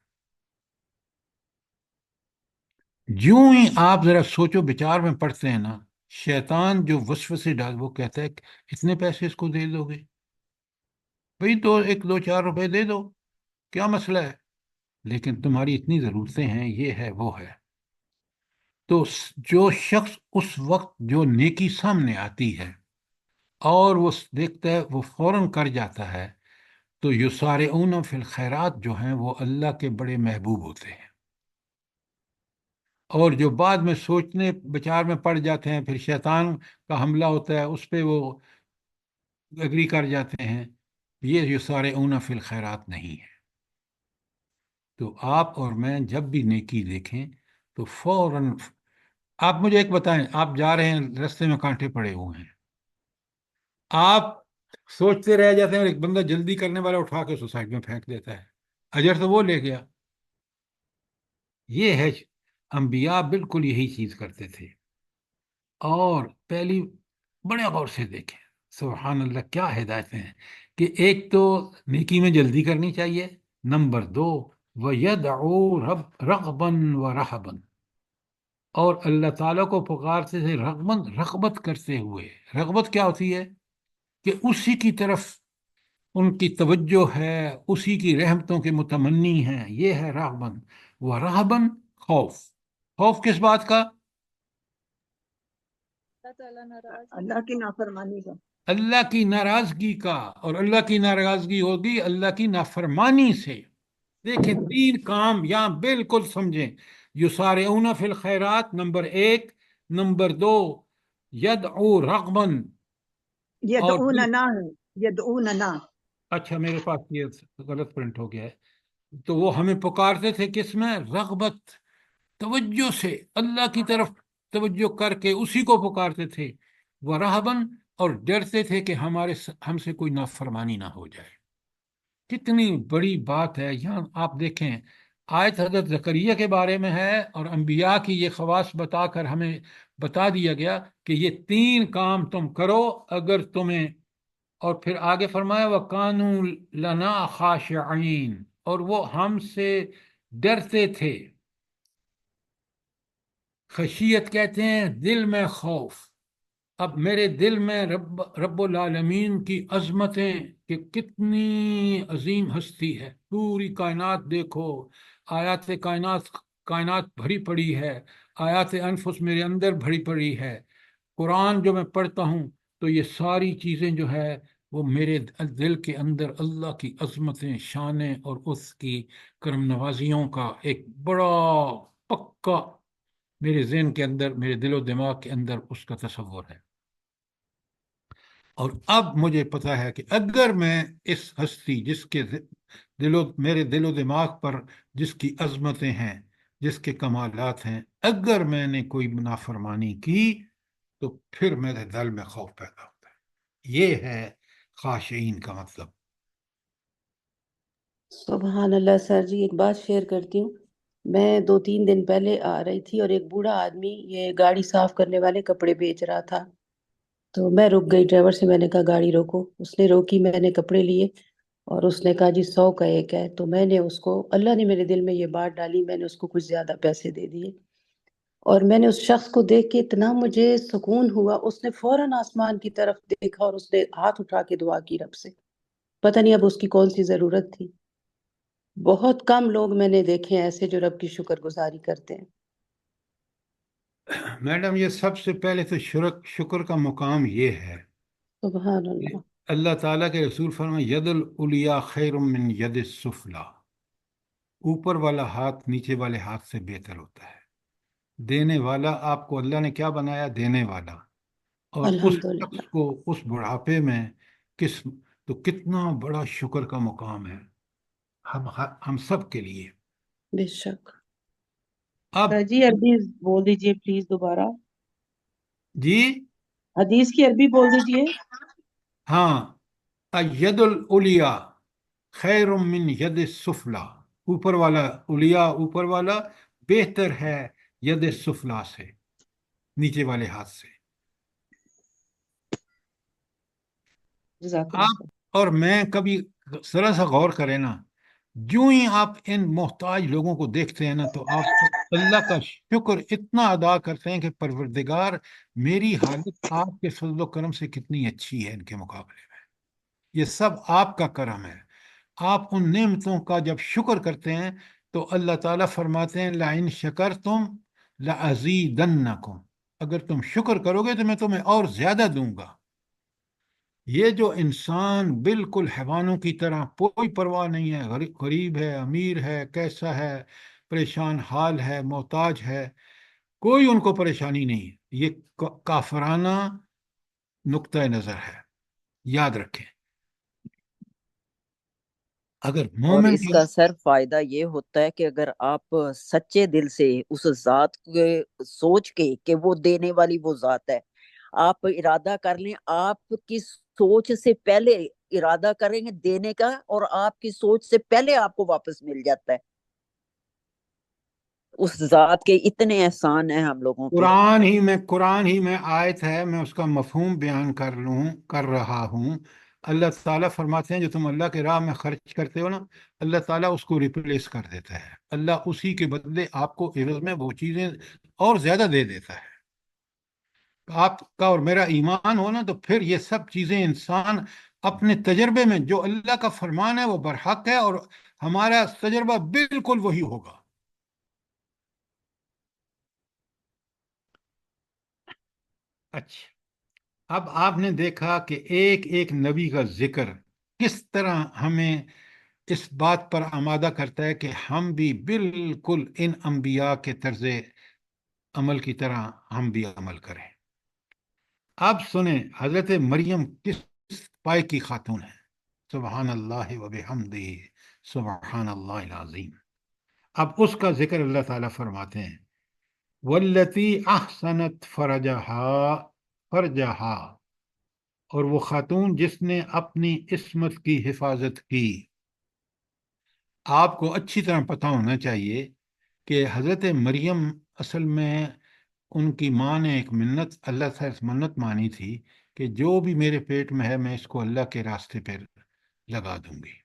جوں ہی آپ ذرا سوچو بچار میں پڑتے ہیں نا، شیطان جو وسوسے ڈال وہ کہتا ہے کہ اتنے پیسے اس کو دے دو گے، بھئی تو ایک دو چار روپے دے دو، کیا مسئلہ ہے، لیکن تمہاری اتنی ضرورتیں ہیں، یہ ہے وہ ہے۔ تو جو شخص اس وقت جو نیکی سامنے آتی ہے اور وہ دیکھتا ہے، وہ فوراً کر جاتا ہے، تو یسارعون فی الخیرات جو ہیں وہ اللہ کے بڑے محبوب ہوتے ہیں، اور جو بعد میں سوچنے بچار میں پڑ جاتے ہیں، پھر شیطان کا حملہ ہوتا ہے، اس پہ وہ اگری کر جاتے ہیں، یہ یسارعون فی الخیرات نہیں ہے۔ تو آپ اور میں جب بھی نیکی دیکھیں تو فوراً، آپ مجھے ایک بتائیں، آپ جا رہے ہیں، رستے میں کانٹے پڑے ہوئے ہیں، آپ سوچتے رہ جاتے ہیں اور ایک بندہ جلدی کرنے والا اٹھا کے سوسائٹ میں پھینک دیتا ہے، اجر تو وہ لے گیا۔ یہ ہے، انبیاء بالکل یہی چیز کرتے تھے۔ اور پہلی، بڑے غور سے دیکھیں، سبحان اللہ کیا ہدایتیں ہیں، کہ ایک تو نیکی میں جلدی کرنی چاہیے، نمبر دو وَيَدْعُو رَغْبًا وَرَهْبًا، اور اللہ تعالیٰ کو پکارتے تھے رغبت کرتے ہوئے۔ رغبت کیا ہوتی ہے؟ کہ اسی کی طرف ان کی توجہ ہے، اسی کی رحمتوں کے متمنی ہیں، یہ ہے رغبن و رہبن، خوف۔ خوف کس بات کا؟ اللہ کی نافرمانی کا۔ اللہ کی ناراضگی کا، اور اللہ کی ناراضگی ہوگی اللہ کی نافرمانی سے۔ دیکھیں تین کام یہاں بالکل سمجھیں، یسارعون فی الخیرات نمبر ایک، نمبر دو یدعو رغبن، اور یدعوننا ہے، یدعوننا۔ اچھا میرے پاس یہ غلط پرنٹ ہو گیا ہے، تو وہ ہمیں پکارتے تھے کس میں؟ رغبت، توجہ سے، اللہ کی طرف توجہ کر کے اسی کو پکارتے تھے، وہ رہبن، اور ڈرتے تھے کہ ہم سے کوئی نافرمانی نہ ہو جائے۔ کتنی بڑی بات ہے، یہاں آپ دیکھیں آیت حضرت زکریا کے بارے میں ہے، اور انبیاء کی یہ خواص بتا کر ہمیں بتا دیا گیا کہ یہ تین کام تم کرو اگر تمہیں، اور پھر آگے فرمایا وَكَانُوا لَنَا خَاشِعِينَ، اور وہ ہم سے ڈرتے تھے۔ خشیت کہتے ہیں دل میں خوف۔ اب میرے دل میں رب العالمین کی عظمتیں، کہ کتنی عظیم ہستی ہے، پوری کائنات دیکھو، آیات کائنات بھری پڑی ہے، آیات انفس میرے اندر بھری پڑی ہے، قرآن جو میں پڑھتا ہوں تو یہ ساری چیزیں جو ہے وہ میرے دل کے اندر اللہ کی عظمتیں، شانیں، اور اس کی کرم نوازیوں کا ایک بڑا پکا میرے ذہن کے اندر، میرے دل و دماغ کے اندر اس کا تصور ہے۔ اور اب مجھے پتا ہے کہ اگر میں اس ہستی جس کے میرے دل و دماغ پر جس کی عظمتیں ہیں، جس کے کمالات ہیں، اگر میں نے کوئی نافرمانی کی تو پھر میرے دل میں خوف پیدا ہوتا ہے۔ یہ ہے خاشعین کا مطلب۔ سبحان اللہ سر جی، ایک بات شیئر کرتی ہوں۔ میں 2-3 دن پہلے آ رہی تھی اور ایک بوڑھا آدمی یہ گاڑی صاف کرنے والے کپڑے بیچ رہا تھا، تو میں رک گئی، ڈرائیور سے میں نے کہا گاڑی روکو، اس نے روکی، میں نے کپڑے لیے اور اس نے کہا جی 100 کا ایک ہے، تو میں نے اس کو، اللہ نے میرے دل میں یہ بات ڈالی، میں نے اس کو کچھ زیادہ پیسے دے دیے، اور میں نے اس شخص کو دیکھ کے اتنا مجھے سکون ہوا، اس نے فوراً آسمان کی طرف دیکھا اور اس نے ہاتھ اٹھا کے دعا کی رب سے، پتہ نہیں اب اس کی کون سی ضرورت تھی۔ بہت کم لوگ میں نے دیکھے ہیں ایسے جو رب کی شکر گزاری کرتے ہیں۔ میڈم یہ سب سے پہلے تو شکر کا مقام یہ ہے سبحان کہ اللہ۔ اللہ تعالیٰ کے رسول فرمائے ید العلیٰ خیر من ید السفلیٰ، اوپر والا ہاتھ نیچے والے ہاتھ سے بہتر ہوتا ہے۔ دینے والا، آپ کو اللہ نے کیا بنایا؟ دینے والا، اور اس الحمدللہ۔ شخص کو اس بڑھاپے میں تو کتنا بڑا شکر کا مقام ہے ہم سب کے لیے۔ بے شک۔ اب سر جی عربی بول دیجئے پلیز دوبارہ۔ جی حدیث کی عربی بول دیجئے. ہاں، ید العلیا خیر من ید السفلا، اوپر والا علیا، اوپر والا بہتر ہے ید السفلا سے، نیچے والے ہاتھ سے. جزاک اللہ آپ اور میں کبھی ذرا سا غور کریں نا، جو ہی آپ ان محتاج لوگوں کو دیکھتے ہیں نا، تو آپ اللہ کا شکر اتنا ادا کرتے ہیں کہ پروردگار میری حالت آپ کے فضل و کرم سے کتنی اچھی ہے ان کے مقابلے میں. یہ سب آپ کا کرم ہے. آپ ان نعمتوں کا جب شکر کرتے ہیں تو اللہ تعالیٰ فرماتے ہیں لَإِن شَكَرْتُمْ لَأَزِيدَنَّكُمْ، اگر تم شکر کرو گے تو میں تمہیں اور زیادہ دوں گا. یہ جو انسان بالکل حیوانوں کی طرح کوئی پرواہ نہیں ہے، غریب ہے، امیر ہے، کیسا ہے، پریشان حال ہے، محتاج ہے، کوئی ان کو پریشانی نہیں ہے، یہ کافرانہ نقطہ نظر ہے. یاد رکھیں، اگر اور مومن اس کا سر فائدہ یہ ہوتا ہے کہ اگر آپ سچے دل سے اس ذات کے سوچ کے کہ وہ دینے والی وہ ذات ہے، آپ ارادہ کر لیں، آپ کی سوچ سے پہلے ارادہ کریں گے دینے کا، اور آپ کی سوچ سے پہلے آپ کو واپس مل جاتا ہے. اس ذات کے اتنے احسان ہیں ہم لوگوں پہ. قرآن ہی میں آیت ہے، میں اس کا مفہوم بیان کر رہا ہوں. اللہ تعالیٰ فرماتے ہیں جو تم اللہ کے راہ میں خرچ کرتے ہو نا، اللہ تعالیٰ اس کو ریپلیس کر دیتا ہے. اللہ اسی کے بدلے آپ کو عوض میں وہ چیزیں اور زیادہ دے دیتا ہے. آپ کا اور میرا ایمان ہو نا، تو پھر یہ سب چیزیں انسان اپنے تجربے میں، جو اللہ کا فرمان ہے وہ برحق ہے، اور ہمارا تجربہ بالکل وہی ہوگا. اچھا، اب آپ نے دیکھا کہ ایک ایک نبی کا ذکر کس طرح ہمیں اس بات پر آمادہ کرتا ہے کہ ہم بھی بالکل ان انبیاء کے طرز عمل کی طرح ہم بھی عمل کریں. اب سنیں حضرت مریم کس پائے کی خاتون ہے. سبحان اللہ و بحمدہ، سبحان اللہ العظیم. اب اس کا ذکر اللہ تعالیٰ فرماتے ہیں والتی احسنت فرجہا، اور وہ خاتون جس نے اپنی عصمت کی حفاظت کی. آپ کو اچھی طرح پتہ ہونا چاہیے کہ حضرت مریم اصل میں ان کی ماں نے ایک منت، اللہ سے منت مانی تھی کہ جو بھی میرے پیٹ میں ہے میں اس کو اللہ کے راستے پہ لگا دوں گی.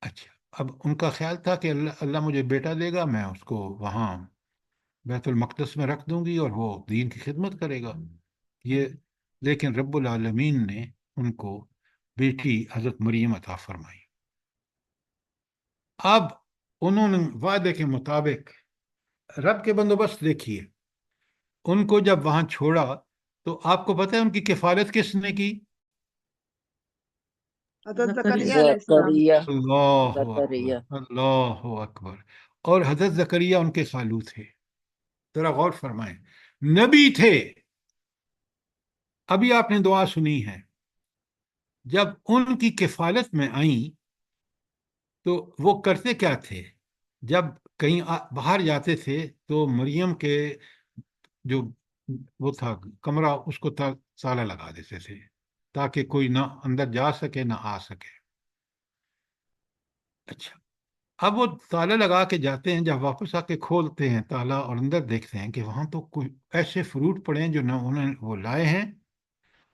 اچھا، اب ان کا خیال تھا کہ اللہ مجھے بیٹا دے گا، میں اس کو وہاں بیت المقدس میں رکھ دوں گی اور وہ دین کی خدمت کرے گا. یہ لیکن رب العالمین نے ان کو بیٹی حضرت مریم عطا فرمائی. اب انہوں نے وعدے کے مطابق رب کے بندوبست دیکھیے، ان کو جب وہاں چھوڑا تو آپ کو پتہ ہے ان کی کفالت کس نے کی؟ حضرت زکریا زکریا علیہ السلام. زکریا. اللہ زکریا. اکبر، اللہ اکبر. اور حضرت زکریا ان کے خالو تھے. ذرا غور فرمائیں، نبی تھے. ابھی آپ نے دعا سنی ہے، جب ان کی کفالت میں آئیں تو وہ کرتے کیا تھے؟ جب کہیں باہر جاتے تھے تو مریم کے جو وہ تھا کمرہ، اس کو تالا لگا دیتے تھے تاکہ کوئی نہ اندر جا سکے نہ آ سکے. اچھا، اب وہ تالا لگا کے جاتے ہیں، جب واپس آ کے کھولتے ہیں تالا اور اندر دیکھتے ہیں کہ وہاں تو کوئی ایسے فروٹ پڑے ہیں جو نہ انہوں نے وہ لائے ہیں،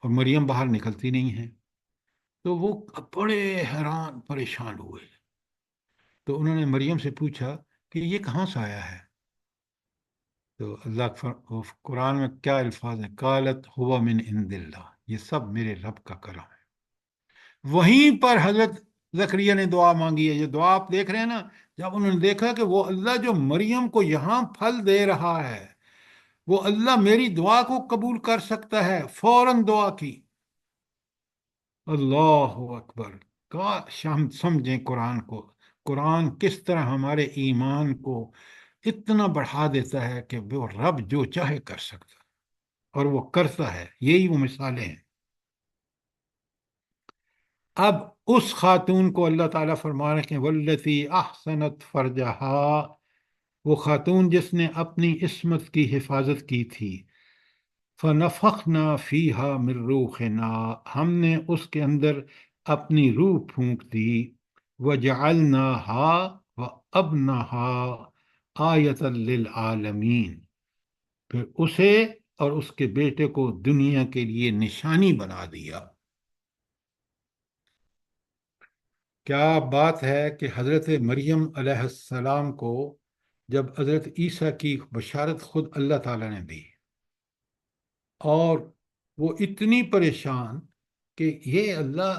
اور مریم باہر نکلتی نہیں ہیں. تو وہ بڑے حیران پریشان ہوئے. تو انہوں نے مریم سے پوچھا کہ یہ کہاں سے آیا ہے؟ تو قرآن میں کیا الفاظ ہیں؟ قالت ہوا من عند اللہ، یہ سب میرے رب کا کرم ہے. وہیں پر حضرت زکریا نے دعا مانگی ہے. یہ دعا آپ دیکھ رہے ہیں نا، جب انہوں نے دیکھا کہ وہ اللہ جو مریم کو یہاں پھل دے رہا ہے، وہ اللہ میری دعا کو قبول کر سکتا ہے، فوراً دعا کی. اللہ اکبر. کاش ہم سمجھیں قرآن کو، قرآن کس طرح ہمارے ایمان کو اتنا بڑھا دیتا ہے کہ وہ رب جو چاہے کر سکتا ہے، اور وہ کرتا ہے. یہی وہ مثالیں ہیں. اب اس خاتون کو اللہ تعالیٰ فرما رہے ہیں والتی احسنت فرجہا، وہ خاتون جس نے اپنی عصمت کی حفاظت کی تھی. فنفخنا فیہا من روحنا، ہم نے اس کے اندر اپنی روح پھونک دی، وجعلناہا وابنہا آیۃ للعالمین، پھر اسے اور اس کے بیٹے کو دنیا کے لیے نشانی بنا دیا۔ کیا بات ہے کہ حضرت مریم علیہ السلام کو جب حضرت عیسیٰ کی بشارت خود اللہ تعالیٰ نے دی، اور وہ اتنی پریشان کہ یہ اللہ،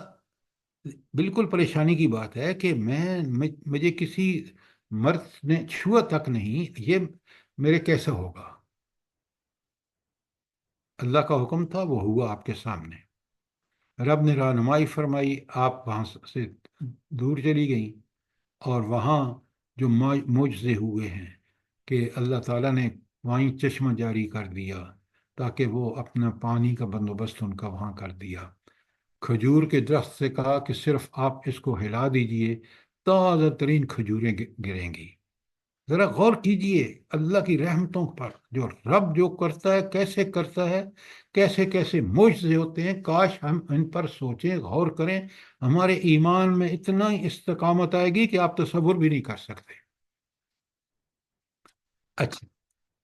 بالکل پریشانی کی بات ہے کہ مجھے کسی مرد نے چھوا تک نہیں، یہ میرے کیسے ہوگا؟ اللہ کا حکم تھا، وہ ہوا آپ کے سامنے۔ رب نے رہنمائی فرمائی، آپ وہاں سے دور چلی گئیں، اور وہاں جو معجزے ہوئے ہیں کہ اللہ تعالیٰ نے وہیں چشمہ جاری کر دیا تاکہ وہ اپنا پانی کا بندوبست ان کا وہاں کر دیا۔ کھجور کے درخت سے کہا کہ صرف آپ اس کو ہلا دیجئے، تازہ ترین کھجوریں گریں گی۔ ذرا غور کیجئے اللہ کی رحمتوں پر، جو رب جو کرتا ہے کیسے کرتا ہے، کیسے کیسے معجزے ہوتے ہیں۔ کاش ہم ان پر سوچیں، غور کریں، ہمارے ایمان میں اتنا ہی استقامت آئے گی کہ آپ تصور بھی نہیں کر سکتے۔ اچھا،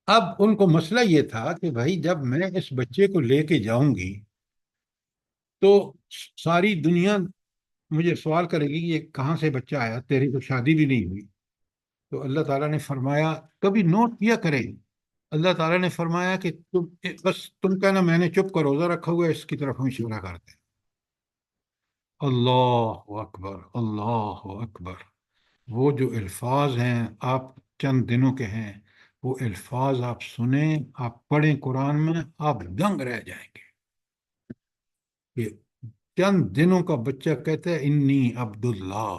اب ان کو مسئلہ یہ تھا کہ بھائی جب میں اس بچے کو لے کے جاؤں گی تو ساری دنیا مجھے سوال کرے گی یہ کہاں سے بچہ آیا، تیری تو شادی بھی نہیں ہوئی۔ تو اللہ تعالیٰ نے فرمایا، کبھی نوٹ کیا کریں، اللہ تعالیٰ نے فرمایا کہ بس تم کہنا میں نے چپ کا روزہ رکھا ہوا ہے، اس کی طرف ہم اشارہ کرتے ہیں۔ اللہ اکبر، اللہ اکبر۔ وہ جو الفاظ ہیں آپ چند دنوں کے ہیں، وہ الفاظ آپ سنیں، آپ پڑھیں قرآن میں، آپ دنگ رہ جائیں گے۔ یہ چند دنوں کا بچہ کہتا ہے انی عبداللہ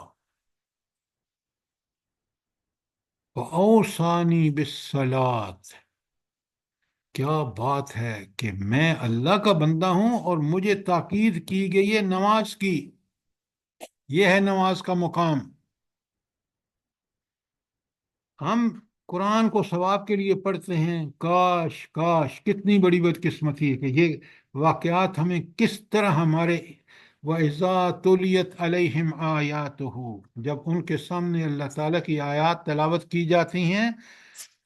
وَأَوْصَانِي بِالصَّلَاةِ، کیا بات ہے کہ میں اللہ کا بندہ ہوں اور مجھے تاکید کی گئی ہے نماز کی۔ یہ ہے نماز کا مقام۔ ہم قرآن کو ثواب کے لیے پڑھتے ہیں، کاش کاش کتنی بڑی بدقسمتی ہے کہ یہ واقعات ہمیں کس طرح ہمارے وَإِذَا تُلِيَتْ عَلَيْهِمْ آيَاتُهُ، جب ان کے سامنے اللہ تعالیٰ کی آیات تلاوت کی جاتی ہیں،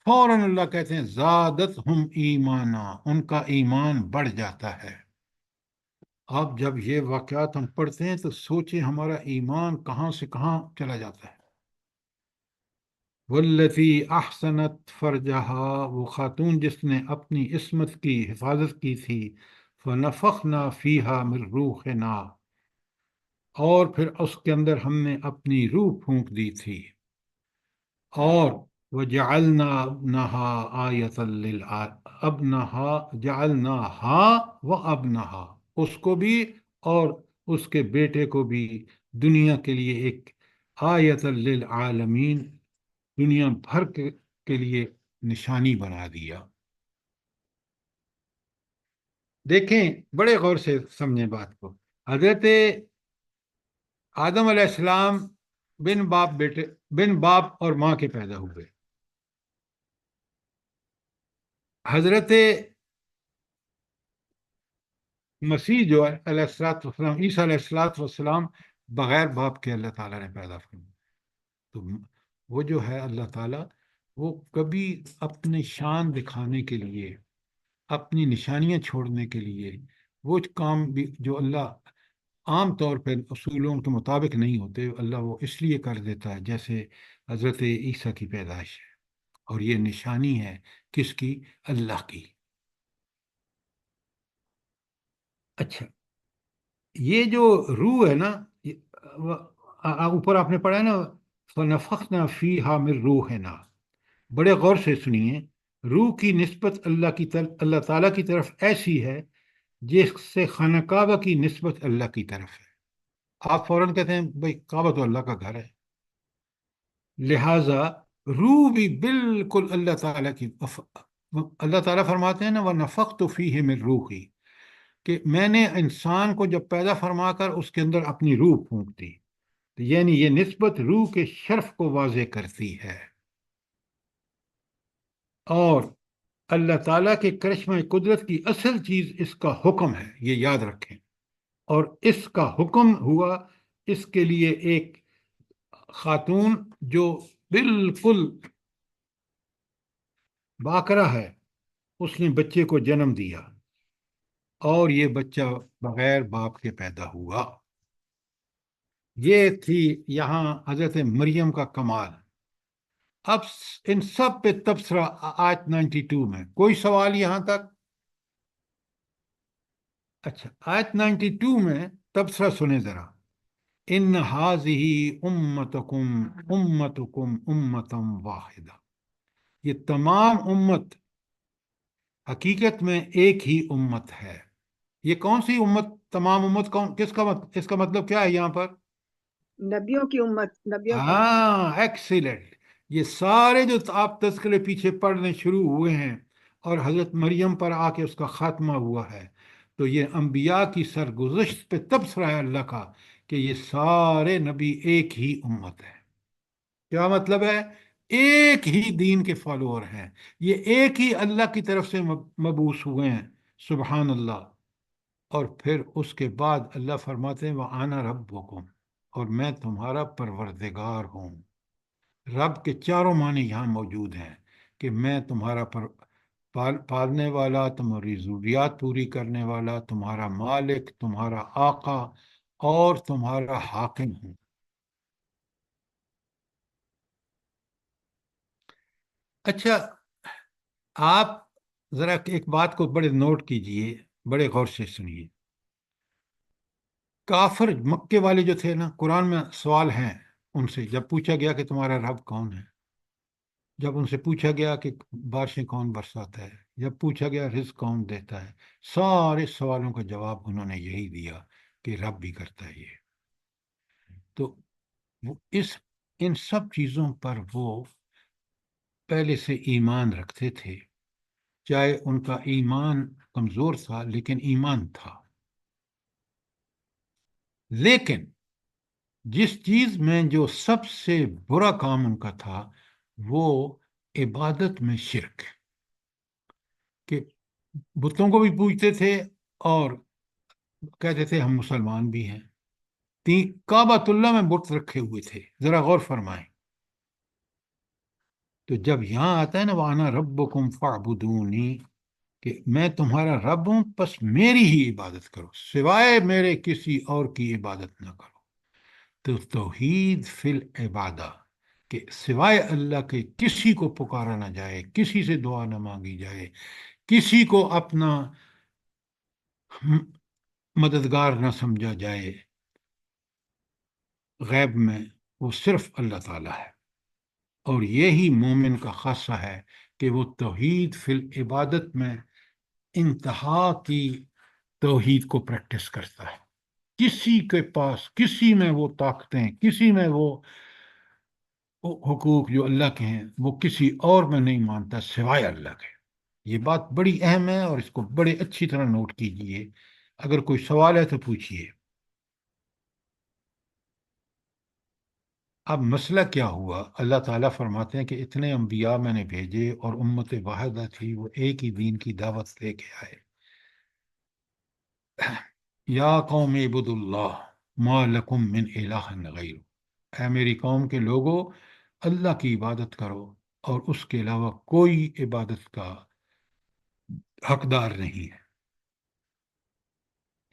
فوراً اللہ کہتے ہیں زادتہم ایمانا، ان کا ایمان بڑھ جاتا ہے۔ اب جب یہ واقعات ہم پڑھتے ہیں تو سوچیں ہمارا ایمان کہاں سے کہاں چلا جاتا ہے۔ والتی احسنت فرجہا، وہ خاتون جس نے اپنی عصمت کی حفاظت کی تھی، فنفخنا فیہا من روحنا، اور پھر اس کے اندر ہم نے اپنی روح پھونک دی تھی، اور وجعلناها آیۃ جعلناها وابنہا، اس کو بھی اور اس کے بیٹے کو بھی دنیا کے لیے ایک آیۃ للعالمین، دنیا بھر کے لیے نشانی بنا دیا۔ دیکھیں بڑے غور سے سمجھیں بات کو۔ حضرت آدم علیہ السلام بن باپ اور ماں کے پیدا ہوئے۔ حضرت مسیح جو ہے علیہ الصلوۃ والسلام، عیسیٰ علیہ الصلوۃ والسلام، بغیر باپ کے اللہ تعالیٰ نے پیدا فرمایا۔ تو وہ جو ہے اللہ تعالیٰ، وہ کبھی اپنی شان دکھانے کے لیے، اپنی نشانیاں چھوڑنے کے لیے، وہ کام بھی جو اللہ عام طور پہ اصولوں کے مطابق نہیں ہوتے، اللہ وہ اس لیے کر دیتا ہے، جیسے حضرت عیسیٰ کی پیدائش ہے، اور یہ نشانی ہے کس کی؟ اللہ کی۔ اچھا، یہ جو روح ہے نا، اوپر آپ نے پڑھا ہے نا فَنَفَخْنَا فِيهَا مِن رُوحِنَا، بڑے غور سے سنیے، روح کی نسبت اللہ تعالیٰ کی طرف ایسی ہے جس سے خانہ کعبہ کی نسبت اللہ کی طرف ہے۔ آپ فوراً کہتے ہیں بھائی کعبہ تو اللہ کا گھر ہے، لہٰذا روح بھی بالکل اللہ تعالیٰ کی۔ اللہ تعالیٰ فرماتے ہیں نا وَنَفَخْتُ فِيهِ مِن رُوحِي، کہ میں نے انسان کو جب پیدا فرما کر اس کے اندر اپنی روح پھونک دی، یعنی یہ نسبت روح کے شرف کو واضح کرتی ہے۔ اور اللہ تعالیٰ کے کرشمہ قدرت کی اصل چیز اس کا حکم ہے، یہ یاد رکھیں، اور اس کا حکم ہوا اس کے لیے ایک خاتون جو بالکل باکرہ ہے، اس نے بچے کو جنم دیا اور یہ بچہ بغیر باپ کے پیدا ہوا۔ یہ تھی یہاں حضرت مریم کا کمال۔ اب ان سب پہ تبصرہ آیت 92 میں، کوئی سوال یہاں تک؟ اچھا، آیت 92 میں تبصرہ سنیں ذرا۔ ان ہذہ امتکم امتکم امتم واحدہ، یہ تمام امت حقیقت میں ایک ہی امت ہے۔ یہ کون سی امت؟ تمام امت کون؟ کس کا اس کا مطلب کیا ہے یہاں پر؟ نبیوں کی امت، نبیوں کی۔ ہاں، ایکسیلنٹ۔ یہ سارے جو آپ تذکرے پیچھے پڑھنے شروع ہوئے ہیں اور حضرت مریم پر آ کے اس کا خاتمہ ہوا ہے، تو یہ انبیاء کی سرگزشت پہ تبصرہ ہے اللہ کا کہ یہ سارے نبی ایک ہی امت ہے۔ کیا مطلب ہے؟ ایک ہی دین کے فالوور ہیں، یہ ایک ہی اللہ کی طرف سے مبعوث ہوئے ہیں۔ سبحان اللہ۔ اور پھر اس کے بعد اللہ فرماتے ہیں وَأَنَا رَبُّكُمْ، اور میں تمہارا پروردگار ہوں۔ رب کے چاروں معنی یہاں موجود ہیں کہ میں تمہارا پالنے والا، تمہاری ضروریات پوری کرنے والا، تمہارا مالک، تمہارا آقا اور تمہارا حاکم ہوں۔ اچھا، آپ ذرا ایک بات کو بڑے نوٹ کیجئے، بڑے غور سے سنیے۔ کافر مکے والے جو تھے نا، قرآن میں سوال ہیں ان سے، جب پوچھا گیا کہ تمہارا رب کون ہے، جب ان سے پوچھا گیا کہ بارشیں کون برساتا ہے، جب پوچھا گیا رزق کون دیتا ہے، سارے سوالوں کا جواب انہوں نے یہی دیا کہ رب بھی کرتا ہے یہ۔ تو وہ ان سب چیزوں پر وہ پہلے سے ایمان رکھتے تھے، چاہے ان کا ایمان کمزور تھا لیکن ایمان تھا۔ لیکن جس چیز میں جو سب سے برا کام ان کا تھا وہ عبادت میں شرک، کہ بتوں کو بھی پوجتے تھے اور کہتے تھے ہم مسلمان بھی ہیں۔ کعبۃ اللہ میں بت رکھے ہوئے تھے، ذرا غور فرمائیں۔ تو جب یہاں آتا ہے نا وَأَنَا رَبُّكُمْ فَاعْبُدُونِي، کہ میں تمہارا رب ہوں بس میری ہی عبادت کرو، سوائے میرے کسی اور کی عبادت نہ کرو۔ تو توحید فی العبادہ، کہ سوائے اللہ کے کسی کو پکارا نہ جائے، کسی سے دعا نہ مانگی جائے، کسی کو اپنا مددگار نہ سمجھا جائے غیب میں، وہ صرف اللہ تعالیٰ ہے۔ اور یہی مومن کا خاصہ ہے کہ وہ توحید فی العبادت میں انتہا کی توحید کو پریکٹس کرتا ہے۔ کسی کے پاس، کسی میں وہ طاقتیں، کسی میں وہ حقوق جو اللہ کے ہیں وہ کسی اور میں نہیں مانتا سوائے اللہ کے۔ یہ بات بڑی اہم ہے اور اس کو بڑے اچھی طرح نوٹ کیجئے۔ اگر کوئی سوال ہے تو پوچھئے۔ اب مسئلہ کیا ہوا؟ اللہ تعالیٰ فرماتے ہیں کہ اتنے انبیاء میں نے بھیجے اور امت واحدہ تھی، وہ ایک ہی دین کی دعوت لے کے آئے۔ یا قوم اعبدوا اللہ ما لکم من الہ غیر، اے میری قوم کے لوگو اللہ کی عبادت کرو اور اس کے علاوہ کوئی عبادت کا حقدار نہیں ہے۔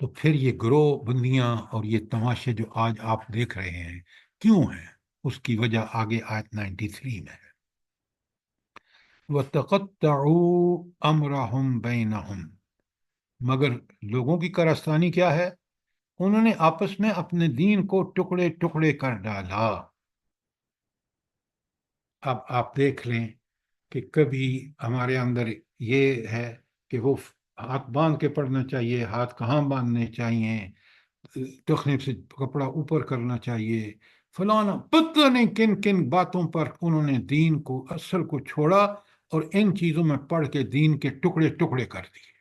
تو پھر یہ گروہ بندیاں اور یہ تماشے جو آج آپ دیکھ رہے ہیں کیوں ہیں؟ اس کی وجہ آگے آیت 93 میں ہے۔ وَتَقَطَّعُوا أَمْرَهُمْ بَيْنَهُمْ، مگر لوگوں کی کارستانی کیا ہے؟ انہوں نے آپس میں اپنے دین کو ٹکڑے ٹکڑے کر ڈالا۔ اب آپ دیکھ لیں کہ کبھی ہمارے اندر یہ ہے کہ وہ ہاتھ باندھ کے پڑھنا چاہیے، ہاتھ کہاں باندھنے چاہیے، ٹخنے سے کپڑا اوپر کرنا چاہیے، فلانا، پتہ نہیں کن کن باتوں پر انہوں نے دین کو اصل کو چھوڑا اور ان چیزوں میں پڑھ کے دین کے ٹکڑے ٹکڑے کر دیے۔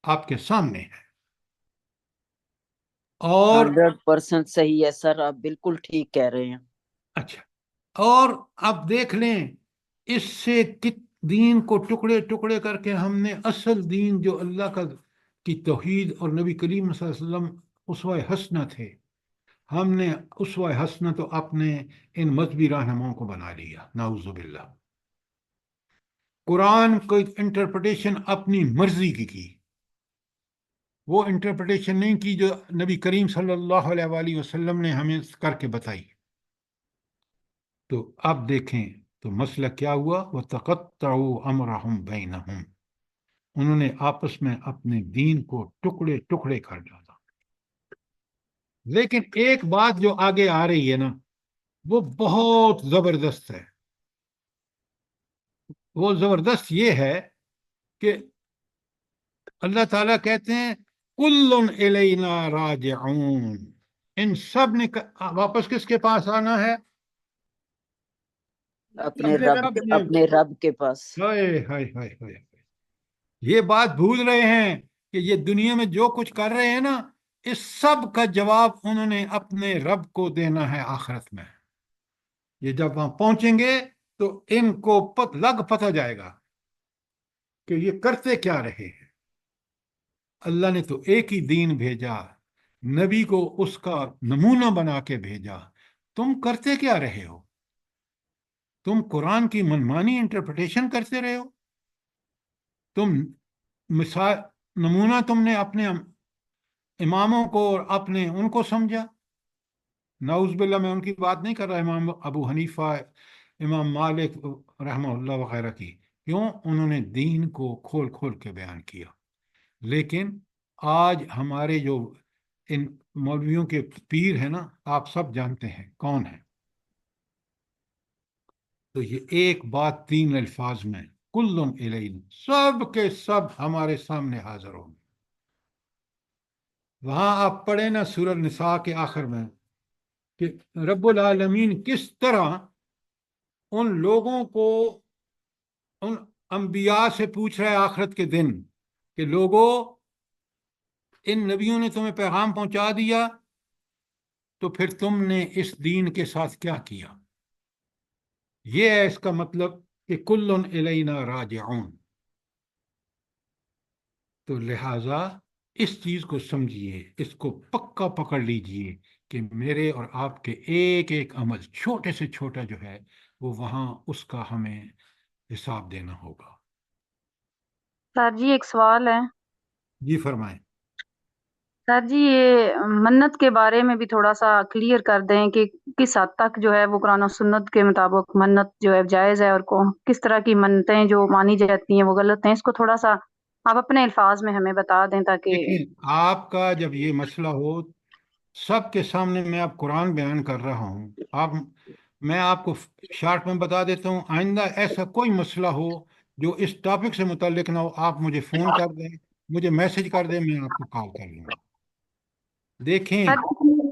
آپ کے سامنے ہے۔ اور 100% صحیح ہے سر، آپ بالکل ٹھیک کہہ رہے ہیں۔ اچھا، اور آپ دیکھ لیں اس سے دین کو ٹکڑے ٹکڑے کر کے ہم نے اصل دین جو اللہ کی توحید اور نبی کریم صلی اللہ علیہ وسلم اسوہ حسنہ تھے، ہم نے اسوہ حسنہ تو اپنے ان مذہبی رہنماؤں کو بنا لیا، نعوذ باللہ۔ قرآن کو انٹرپریٹیشن اپنی مرضی کی، وہ انٹرپریٹیشن نہیں کی جو نبی کریم صلی اللہ علیہ وآلہ وسلم نے ہمیں کر کے بتائی۔ تو اب دیکھیں تو مسئلہ کیا ہوا، وَتَقَطَّعُوا أَمْرَهُمْ بَيْنَهُمْ، انہوں نے آپس میں اپنے دین کو ٹکڑے ٹکڑے کر ڈالا۔ لیکن ایک بات جو آگے آ رہی ہے نا، وہ بہت زبردست ہے۔ وہ زبردست یہ ہے کہ اللہ تعالیٰ کہتے ہیں کُلٌّ إِلَيْنَا رَاجِعُونَ، ان سب نے واپس کس کے پاس آنا ہے؟ اپنے اپنے رب کے پاس۔ اپنے رب کے پاس۔ ہائے ہائے ہائے ہائے، یہ بات بھول رہے ہیں کہ یہ دنیا میں جو کچھ کر رہے ہیں نا، اس سب کا جواب انہوں نے اپنے رب کو دینا ہے آخرت میں۔ یہ جب وہاں پہنچیں گے تو ان کو پتہ جائے گا کہ یہ کرتے کیا رہے ہیں۔ اللہ نے تو ایک ہی دین بھیجا، نبی کو اس کا نمونہ بنا کے بھیجا، تم کرتے کیا رہے ہو؟ تم قرآن کی منمانی انٹرپریٹیشن کرتے رہے ہو، تم مثال نمونہ تم نے اپنے اماموں کو اور اپنے ان کو سمجھا۔ نعوذ باللہ، میں ان کی بات نہیں کر رہا، امام ابو حنیفہ، امام مالک رحمہ اللہ وغیرہ کی، کیوں؟ انہوں نے دین کو کھول کھول کے بیان کیا۔ لیکن آج ہمارے جو ان مولویوں کے پیر ہیں نا، آپ سب جانتے ہیں کون ہیں۔ تو یہ ایک بات 3 الفاظ میں، کلن الینا، سب کے سب ہمارے سامنے حاضر ہوں گے۔ وہاں آپ پڑھیں نا سورہ النساء کے آخر میں کہ رب العالمین کس طرح ان لوگوں کو، ان انبیاء سے پوچھ رہے آخرت کے دن کہ لوگوں، ان نبیوں نے تمہیں پیغام پہنچا دیا، تو پھر تم نے اس دین کے ساتھ کیا کیا؟ یہ ہے اس کا مطلب کہ کلن الینا راجعون۔ تو لہٰذا اس چیز کو سمجھیے، اس کو پکا پکڑ لیجئے کہ میرے اور آپ کے ایک ایک عمل، چھوٹے سے چھوٹا جو ہے، وہ وہاں اس کا ہمیں حساب دینا ہوگا۔ سر جی ایک سوال ہے۔ جی فرمائیں۔ سر جی یہ منت کے بارے میں بھی تھوڑا سا کلیئر کر دیں کہ کس حد تک جو ہے وہ قرآن و سنت کے مطابق منت جو ہے جائز ہے، اور کس طرح کی منتیں جو مانی جاتی ہیں وہ غلط ہیں۔ اس کو تھوڑا سا آپ اپنے الفاظ میں ہمیں بتا دیں تاکہ۔ دیکھیں، آپ کا جب یہ مسئلہ ہو، سب کے سامنے میں آپ قرآن بیان کر رہا ہوں، میں آپ کو شارٹ میں بتا دیتا ہوں، آئندہ ایسا کوئی مسئلہ ہو جو اس ٹاپک سے متعلق نہ ہو، آپ مجھے فون کر دیں، مجھے میسج کر دیں، میں آپ کو کال کر لوں گا۔ دیکھیں، سر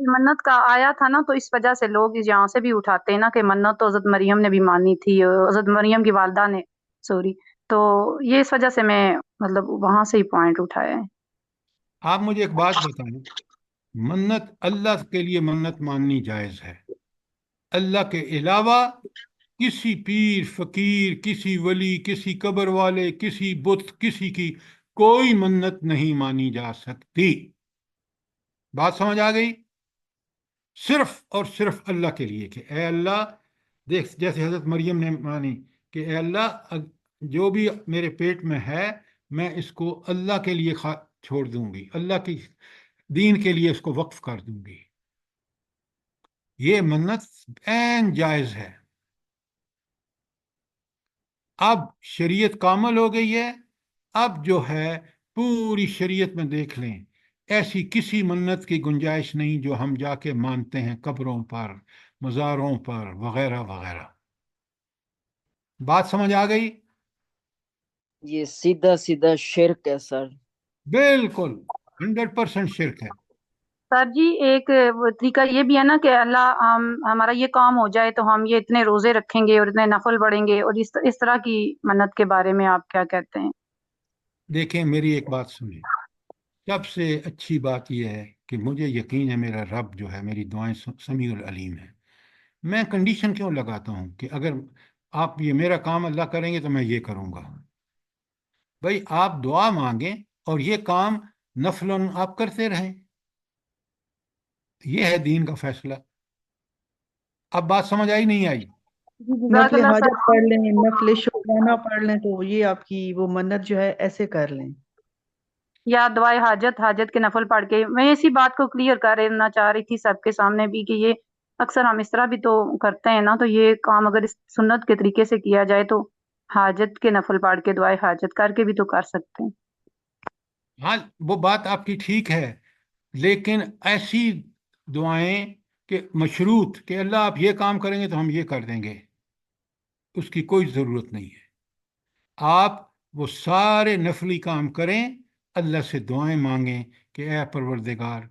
منت کا آیا تھا نا، تو اس وجہ سے لوگ یہاں سے بھی اٹھاتے ہیں نا کہ منت تو حضرت مریم نے بھی مانی تھی، حضرت مریم کی والدہ نے، سوری، تو یہ اس وجہ سے میں مطلب وہاں سے ہی پوائنٹ اٹھایا ہے۔ آپ مجھے ایک بات بتائیں، منت اللہ کے لیے منت ماننی جائز ہے، اللہ کے علاوہ کسی پیر فقیر، کسی ولی، کسی قبر والے، کسی بت، کسی کی کوئی منت نہیں مانی جا سکتی۔ بات سمجھ آ گئی؟ صرف اور صرف اللہ کے لیے کہ اے اللہ، دیکھ جیسے حضرت مریم نے مانی کہ اے اللہ، جو بھی میرے پیٹ میں ہے، میں اس کو اللہ کے لیے چھوڑ دوں گی، اللہ کی دین کے لیے اس کو وقف کر دوں گی۔ یہ منت عین جائز ہے۔ اب شریعت کامل ہو گئی ہے، اب جو ہے پوری شریعت میں دیکھ لیں، ایسی کسی منت کی گنجائش نہیں جو ہم جا کے مانتے ہیں قبروں پر، مزاروں پر وغیرہ وغیرہ۔ بات سمجھ آ گئی؟ یہ سیدھا سیدھا شرک ہے سر۔ بالکل 100% شرک ہے۔ سر جی ایک طریقہ یہ بھی ہے نا کہ اللہ ہمارا یہ کام ہو جائے تو ہم یہ اتنے روزے رکھیں گے اور اتنے نفل پڑھیں گے، اور اس طرح کی منت کے بارے میں آپ کیا کہتے ہیں؟ دیکھیں، میری ایک بات سنیں، سب سے اچھی بات یہ ہے کہ مجھے یقین ہے میرا رب جو ہے میری دعائیں سمیع العلیم ہے۔ میں کنڈیشن کیوں لگاتا ہوں کہ اگر آپ یہ میرا کام اللہ کریں گے تو میں یہ کروں گا. بھائی آپ دعا مانگیں اور یہ کام نفلاً آپ کرتے رہیں. یہ ہے دین کا فیصلہ. اب بات سمجھ آئی نہیں آئی؟ جزاک نفل اللہ حاجت سر. پڑھ لیں، نفل شکرانہ پڑھ لیں، تو یہ آپ کی وہ منت جو ہے ایسے کر لیں. یا دعائے حاجت کے نفل پڑھ کے. میں اسی بات کو کلیئر کرنا چاہ رہی تھی سب کے سامنے بھی کہ یہ اکثر ہم اس طرح بھی تو کرتے ہیں نا، تو یہ کام اگر اس سنت کے طریقے سے کیا جائے تو حاجت کے نفل پڑھ کے دعائے حاجت کر کے بھی تو کر سکتے ہیں. ہاں وہ بات آپ کی ٹھیک ہے، لیکن ایسی دعائیں کہ مشروط کہ اللہ آپ یہ کام کریں گے تو ہم یہ کر دیں گے، اس کی کوئی ضرورت نہیں ہے. آپ وہ سارے نفلی کام کریں، اللہ سے دعائیں مانگیں کہ اے پروردگار،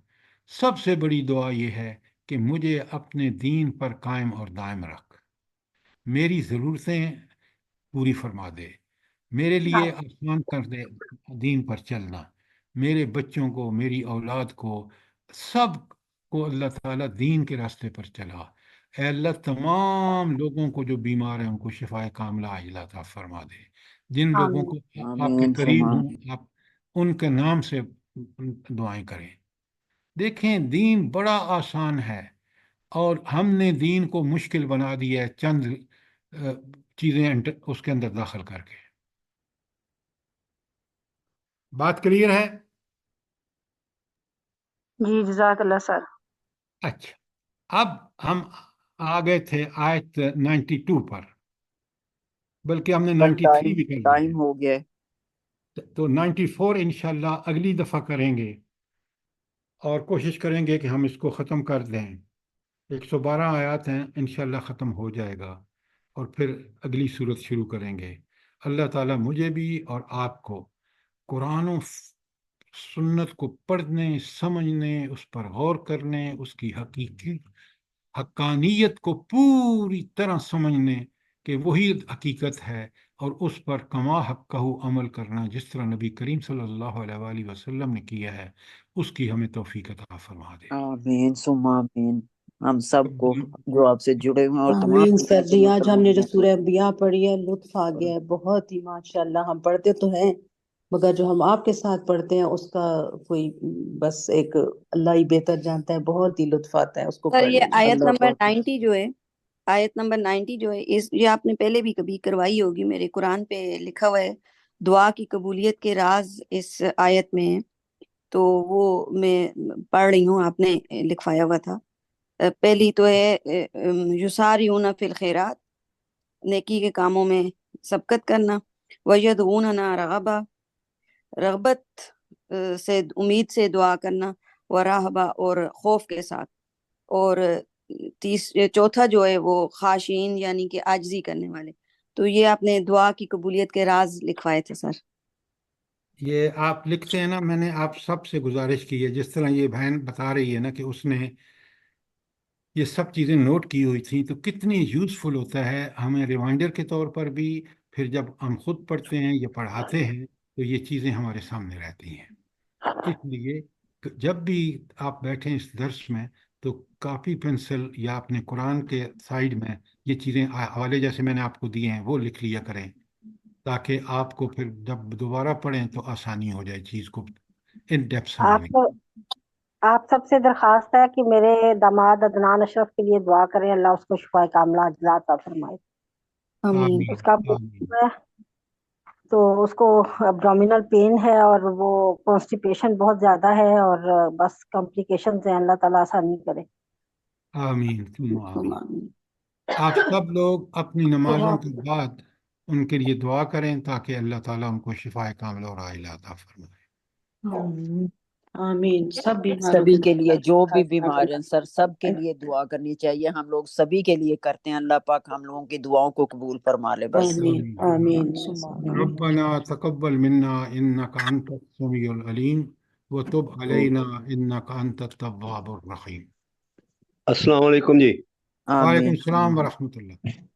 سب سے بڑی دعا یہ ہے کہ مجھے اپنے دین پر قائم اور دائم رکھ، میری ضرورتیں پوری فرما دے، میرے لیے آسان کر دے دین پر چلنا، میرے بچوں کو، میری اولاد کو، سب کو اللہ تعالیٰ دین کے راستے پر چلا. اے اللہ تمام لوگوں کو جو بیمار ہیں ان کو شفائے کاملہ عاجلہ عطا فرما دے. جن لوگوں آمین. کو آپ کے آمین ثم قریب ہوں آمین. آپ ان کے نام سے دعائیں کریں. دیکھیں دین بڑا آسان ہے اور ہم نے دین کو مشکل بنا دیا ہے چند چیزیں اس کے اندر داخل کر کے. بات کلیئر ہے؟ جی جزاک اللہ سر. اچھا، اب ہم آ گئے تھے آیت 92 پر، بلکہ ہم نے سر 93 بھی کر لی ہے. ٹائم ہو گیا ہے. تو 94 انشاءاللہ اگلی دفعہ کریں گے اور کوشش کریں گے کہ ہم اس کو ختم کر دیں. 112 آیات ہیں، انشاءاللہ ختم ہو جائے گا اور پھر اگلی صورت شروع کریں گے. اللہ تعالیٰ مجھے بھی اور آپ کو قرآن و سنت کو پڑھنے، سمجھنے، اس پر غور کرنے، اس کی حقانیت کو پوری طرح سمجھنے کہ وہی حقیقت ہے اور اس پر کما حقہ عمل کرنا جس طرح نبی کریم صلی اللہ علیہ وآلہ وسلم نے کیا ہے، اس کی ہمیں توفیق عطا فرما دے. آمین ثم آمین. ہم سب کو جو آپ سے جڑے ہوئے ہیں اور تمام آمین سر جی. آج ہم نے جو مسلمانوں کو. سورہ انبیاء پڑھی ہے لطف آ گیا ہے بہت ہی، ماشاءاللہ. ہم پڑھتے تو ہیں مگر جو ہم آپ کے ساتھ پڑھتے ہیں اس کا کوئی بس ایک اللہ ہی بہتر جانتا ہے، بہت ہی لطف آتا ہے اس کو سر پڑھنے یہ میں. آیت اللہ نمبر پاک 90 جو ہے، آیت نمبر 90 جو ہے، یہ آپ نے پہلے بھی کبھی کروائی ہوگی. میرے قرآن پہ لکھا ہوا ہے دعا کی قبولیت کے راز اس آیت میں ہے، تو وہ میں پڑھ رہی ہوں، آپ نے لکھوایا ہوا تھا. پہلی تو ہے یسارعون فی الخیرات، نیکی کے کاموں میں سبقت کرنا. ویدعوننا رغبا، رغبت سے، امید سے دعا کرنا. ورہبا، اور خوف کے ساتھ. اور چوتھا جو ہے وہ خاشعین یعنی کہ عاجزی کرنے والے. تو یہ آپ نے دعا کی قبولیت کے راز لکھوائے تھے سر. یہ آپ لکھتے ہیں نا، میں نے آپ سب سے گزارش کی ہے، جس طرح یہ بہن بتا رہی ہے نا کہ اس نے یہ سب چیزیں نوٹ کی ہوئی تھیں، تو کتنی یوزفل ہوتا ہے ہمیں ریمائنڈر کے طور پر بھی. پھر جب ہم خود پڑھتے ہیں یا پڑھاتے ہیں تو یہ چیزیں ہمارے سامنے رہتی ہیں. اس لیے جب بھی آپ بیٹھیں اس درس میں تو کاپی پنسل یا اپنے قرآن کے سائیڈ میں یہ چیزیں حوالے جیسے میں نے آپ کو دیے ہیں وہ لکھ لیا کریں، تاکہ آپ کو پھر جب دوبارہ پڑھیں تو آسانی ہو جائے چیز کو ان ڈیپتھ سمجھنے. آپ سب سے درخواست ہے کہ میرے داماد عدنان اشرف کے لیے دعا کریں، اللہ اس کو شفا کاملہ عاجلہ عطا فرمائے. آمین. اس کا آمین. تو اس کو ابڈومینل پین ہے اور وہ کانسٹیپیشن بہت زیادہ ہے اور بس کمپلیکیشنز ہیں، اللہ تعالیٰ آسانی کرے. آمین ثم آمین. آپ سب لوگ اپنی نمازوں کے بعد ان کے لیے دعا کریں تاکہ اللہ تعالیٰ ان کو شفا کاملہ اور عاجلہ عطا فرمائے. آمین. سب بیماروں سبھی کے لیے جو بھی شفا بیمار ہیں سر، سب کے لیے دعا کرنی چاہیے. ہم لوگ سبھی کے لیے کرتے ہیں، اللہ پاک ہم لوگوں کی دعاؤں کو قبول فرما لے بس. آمین آمین ثم آمین. ربنا تقبل منا انك انت السميع العليم وتب علينا انك انت التواب الرحيم. السلام علیکم جی. وعلیکم آمین. السلام ورحمۃ اللہ.